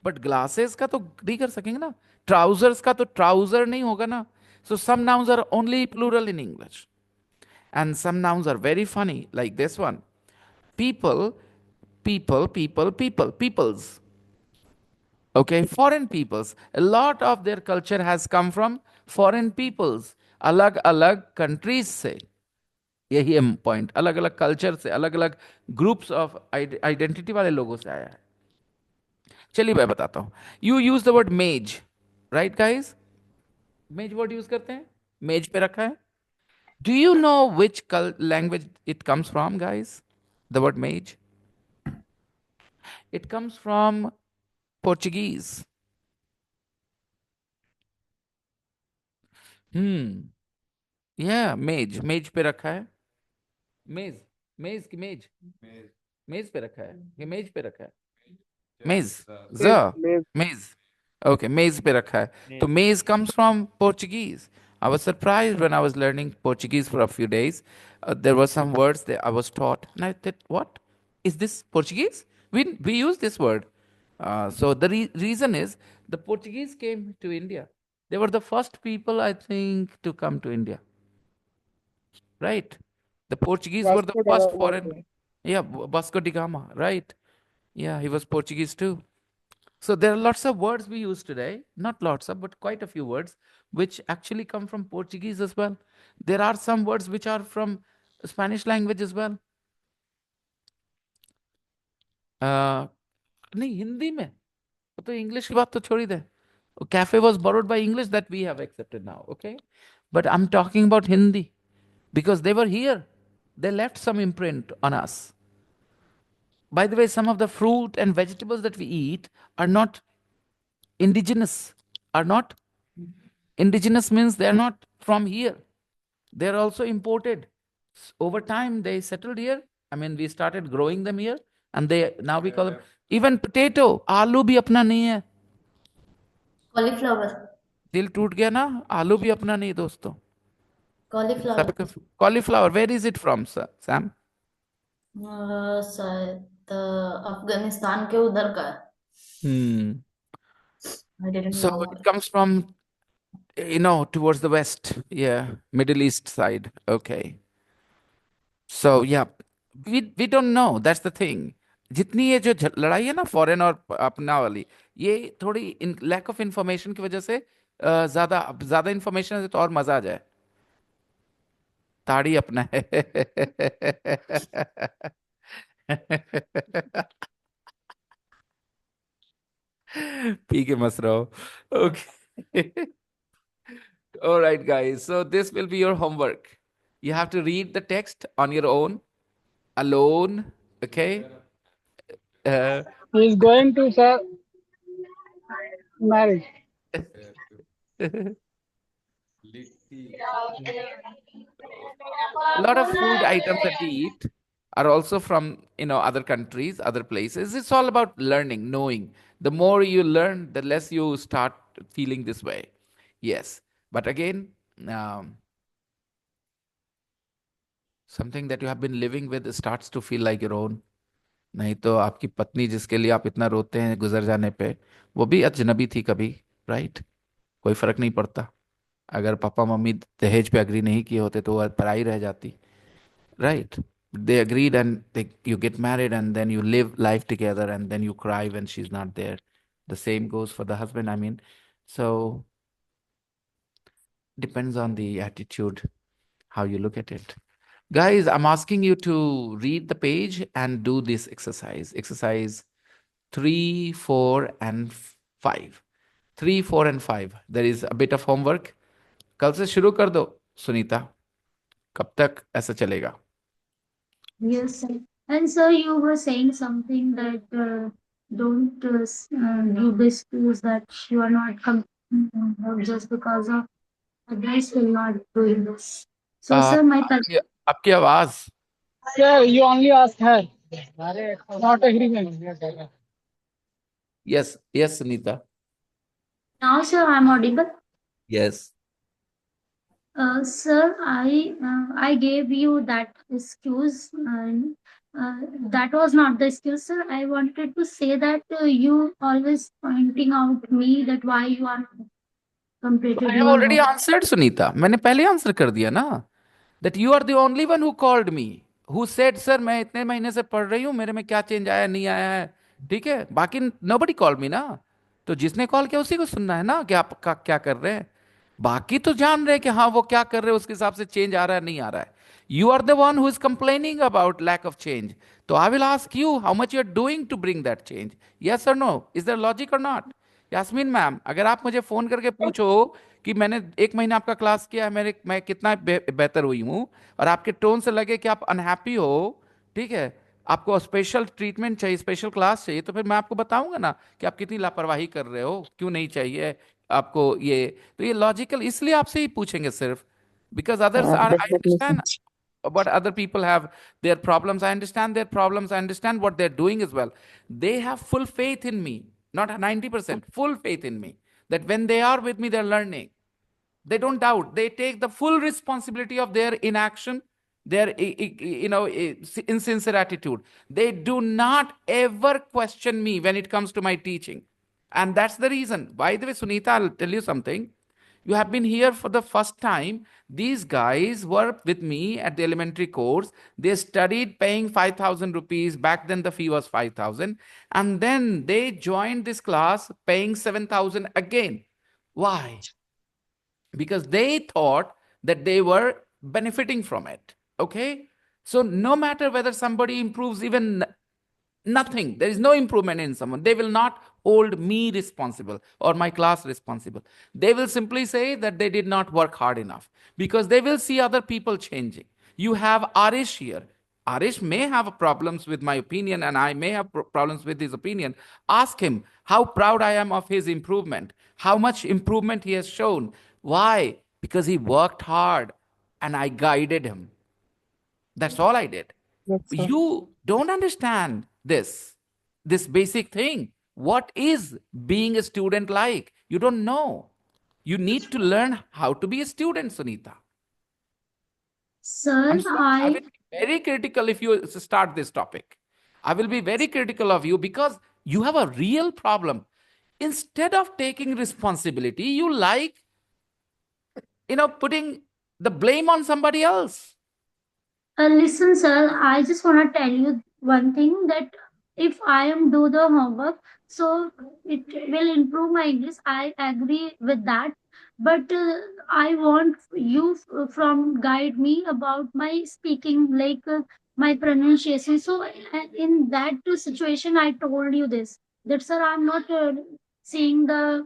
But glasses का तो नहीं कर सकेंगे ना। ट्राउजर्स का तो ट्राउजर नहीं होगा ना। So some nouns are only plural in English and some nouns are very funny, like this one: people, peoples. Okay, foreign peoples, a lot of their culture has come from foreign peoples, अलग अलग countries से। यही है point, अलग अलग culture से, अलग अलग ग्रुप्स ऑफ आइडेंटिटी वाले लोगों से आया है। चलिए मैं बताता हूं। यू यूज द वर्ड मेज, राइट गाइस? मेज वर्ड यूज करते हैं, मेज पे रखा है। Do you know which language it comes from guys? The word मेज, it comes from Portuguese. Yeah, मेज, मेज पे रखा है। मेज, मेज की मेज, मेज पे रखा है कि मेज पे रखा है? मेज, Maze, ज, maze, मेज। Okay, मेज पे रखा है। तो मेज comes from Portuguese. I was surprised when I was learning Portuguese for a few days. There were some words that I was taught, and I thought, "What is this Portuguese? We use this word." So the reason is the Portuguese came to India. They were the first people, I think, to come to India. Right? The Portuguese were the Vasco da first Gama. foreign. Yeah, Vasco da Gama, right? Yeah, he was Portuguese too. So there are lots of words we use today, not lots of, but quite a few words, which actually come from Portuguese as well. There are some words which are from Spanish language as well. नहीं, हिंदी में, वो तो English की बात तो छोड़ ही दे। Cafe was borrowed by English that we have accepted now, okay? But I'm talking about Hindi because they were here. They left some imprint on us. By the way, some of the fruit and vegetables that we eat are not indigenous. Are not indigenous means they are not from here. They are also imported. Over time, they settled here. I mean, we started growing them here, and they now we call them even potato. आलू भी अपना नहीं है। Cauliflower, दिल टूट गया ना, आलू भी अपना नहीं दोस्तों। कॉलीफ्लावर। सबका cauliflower, where is it from Sam? शायद अफगानिस्तान के उधर का है। Hmm. I didn't So know. it comes from, towards the west. Yeah, Middle East side. Okay. So yeah, we don't know. That's the thing. जितनी ये जो लड़ाई है ना फॉरेन और अपना वाली, ये थोड़ी लैक ऑफ इंफॉर्मेशन की वजह से ज्यादा ज्यादा इंफॉर्मेशन है तो और मजा आ जाए। ताड़ी अपना है। पी के मत रहो। Okay. All right, guys. So this will be your homework. You have to read the text on your own, alone. Okay. Uh, He's going to sir marriage. a lot of food items that we eat are also from other countries, other places. It's all about learning, knowing. The more you learn, the less you start feeling this way. Yes, but again, um, something that you have been living with starts to feel like your own. नहीं तो आपकी पत्नी जिसके लिए आप इतना रोते हैं गुजर जाने पे, वो भी अजनबी थी कभी, राइट? कोई फर्क नहीं पड़ता। अगर पापा मम्मी दहेज पे अग्री नहीं किए होते तो वो पराई रह जाती, right? They agreed and you get married and then you live life together and then you cry when she's not there. The same goes for the husband, I mean. So depends on the attitude, how you look at it. Guys, I'm asking you to read the page and do this exercise. Exercise 3, 4, and 5. 3, 4, and 5. There is a bit of homework. कल से शुरू कर दो सुनीता। कब तक ऐसा चलेगा? Yes, sir. And sir, you were saying something that don't do this tools that you are not just because of others will not doing this. So, sir, my आपकी आवाज Sir, you only ask her, not agreement. Yes, yes, Sunita. Now, sir, I'm audible. Yes. Sir, I gave you that excuse. That was not the excuse, sir. I wanted to say that you always pointing out me that why you are not I completed have your already homework. answered, Sunita. मैंने पहले answer कर दिया ना, that you are the only one who called me, who said, sir, मैं इतने महीने से पढ़ रही हूँ, मेरे में क्या चेंज आया नहीं आया है, ठीक है, बाकी nobody called me ना, तो जिसने कॉल किया उसी को सुनना है ना कि आप क्या कर रहे हैं, बाकी तो जान रहे हैं कि हाँ वो क्या कर रहे हैं, उसके हिसाब से चेंज आ रहा है नहीं आ रहा है. You are the one who is complaining about lack of change. So I will ask you how much you are doing to bring that change. Yes or no? Is there logic or not? Yasmeen ma'am, अगर आप मुझे phone करके पूछो कि मैंने एक महीना आपका क्लास किया है, मैं कितना बेहतर हुई हूँ, और आपके टोन से लगे कि आप अनहैप्पी हो, ठीक है, आपको स्पेशल ट्रीटमेंट चाहिए, स्पेशल क्लास चाहिए, तो फिर मैं आपको बताऊंगा ना कि आप कितनी लापरवाही कर रहे हो, क्यों नहीं चाहिए आपको ये. तो ये लॉजिकल इसलिए आपसे ही पूछेंगे सिर्फ, because others are, I understand what other people have their problems. I understand their problems. I understand what they're doing as well. They have full faith in me, not 90%, full faith in me that when they are with me, they're learning. They don't doubt. They take the full responsibility of their inaction, their insincere attitude. They do not ever question me when it comes to my teaching. And that's the reason. By the way, Sunita, I'll tell you something. You have been here for the first time. These guys were with me at the elementary course. They studied paying 5,000 rupees. Back then, the fee was 5,000. And then they joined this class paying 7,000 again. Why? Because they thought that they were benefiting from it. Okay? So, no matter whether somebody improves even nothing, there is no improvement in someone, they will not hold me responsible or my class responsible. They will simply say that they did not work hard enough, because they will see other people changing. You have Arish here. Arish may have problems with my opinion and I may have problems with his opinion. Ask him how proud I am of his improvement, how much improvement he has shown. Why? Because he worked hard and I guided him. That's all I did. Yes, sir. You don't understand this basic thing. What is being a student like? You don't know. You need to learn how to be a student, Sunita. Sir, I'm sorry. I will be very critical if you start this topic. I will be very critical of you because you have a real problem. Instead of taking responsibility, you like, putting the blame on somebody else. Listen, sir, I just want to tell you one thing that if I am do the homework, so it will improve my English. I agree with that, but I want you from guide me about my speaking, like my pronunciation. So in that situation, I told you this that sir, I'm not seeing the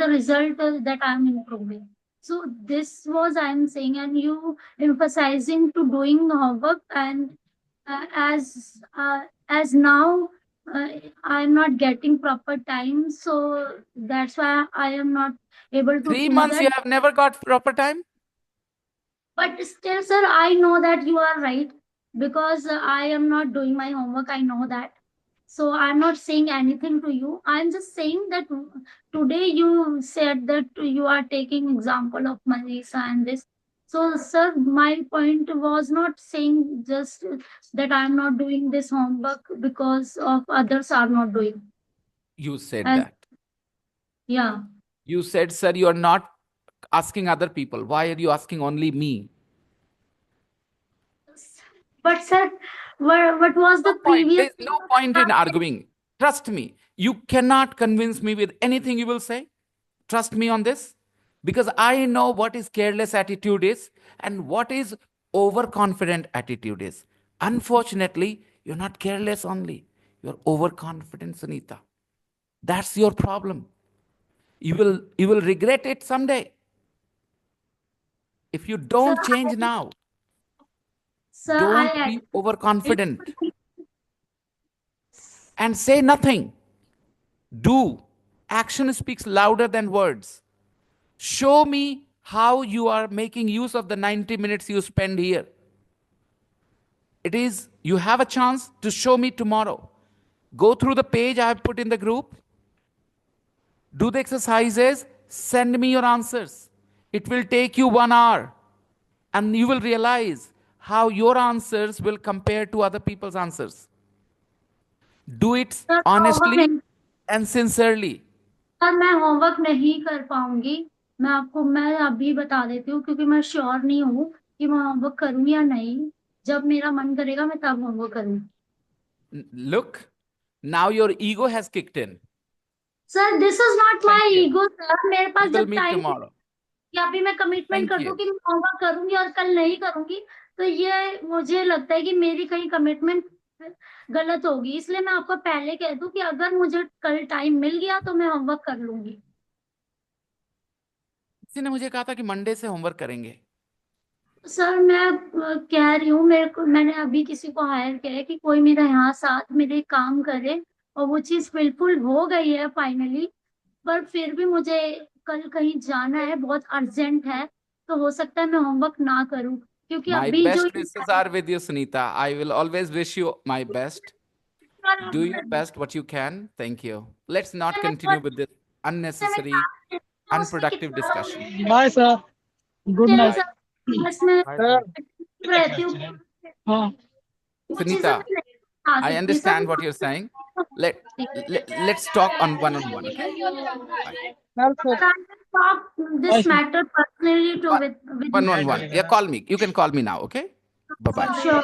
result that I'm improving. So this was I'm saying, and you emphasizing to doing homework, and as now I'm not getting proper time, so that's why I am not able to 3 do months that. you have never got proper time? But still, sir, I know that you are right because I am not doing my homework. I know that. So I'm not saying anything to you. I'm just saying that today you said that you are taking example of Marisa and this. So, sir, my point was not saying just that I'm not doing this homework because of others are not doing. You said And that. yeah. You said, sir, you are not asking other people. Why are you asking only me? But sir, what was the previous? There's no point in arguing. Trust me. You cannot convince me with anything you will say. Trust me on this. Because I know what is careless attitude is and what is overconfident attitude is. Unfortunately, you're not careless only. You're overconfident, Sunita. That's your problem. You will regret it someday. If you don't change now, don't be overconfident and say nothing. Do. Action speaks louder than words. Show me how you are making use of the 90 minutes you spend here. It is, you have a chance to show me tomorrow. Go through the page I have put in the group. Do the exercises. Send me your answers. It will take you 1 hour. And you will realize how your answers will compare to other people's answers. Do it sir honestly and sincerely. Sir मैं homework नहीं कर पाऊंगी। मैं अभी बता देती हूँ क्योंकि मैं श्योर नहीं हूँ कि मैं होमवर्क करूँ या नहीं। जब मेरा मन करेगा मैं तब होमवर्क करूँ। Look, now your ego has kicked in. Sir this is not my ego sir, मेरे पास We will जब meet टाइम tomorrow. या अभी मैं कमिटमेंट Thank कर दूं you. कि मैं होमवर्क करूंगी और कल नहीं करूंगी, तो ये मुझे लगता है कि मेरी कहीं कमिटमेंट गलत होगी। इसलिए मैं आपको पहले कह दूं कि अगर मुझे कल टाइम मिल गया तो मैं होमवर्क कर लूंगी। किसी ने मुझे कहा था कि मंडे से होमवर्क करेंगे। सर मैं कह रही हूँ, मैंने अभी किसी को हायर किया है कि कोई मेरा यहाँ साथ मेरे काम करे, और वो चीज बिल्कुल हो गई है फाइनली। पर फिर भी मुझे कल कहीं जाना है, बहुत अर्जेंट है, तो हो सकता है मैं होमवर्क ना करूं क्योंकि My अभी जो best wishes are with you, Sunita. I will always wish you my best. Do your best what you can. Thank you. Let's not continue with this unnecessary, unproductive discussion. Bye sir, good चलो night sir, बस मैं sir. रहती हूँ। हाँ वो चीजें मैं Sunita, नहीं आ I सकती sir. understand what you're saying. Let's talk on one-on-one, okay? Bye. Talk this matter personally to with One-on-one. Yeah, call me. You can call me now, okay? Bye-bye. Sure. Bye-bye.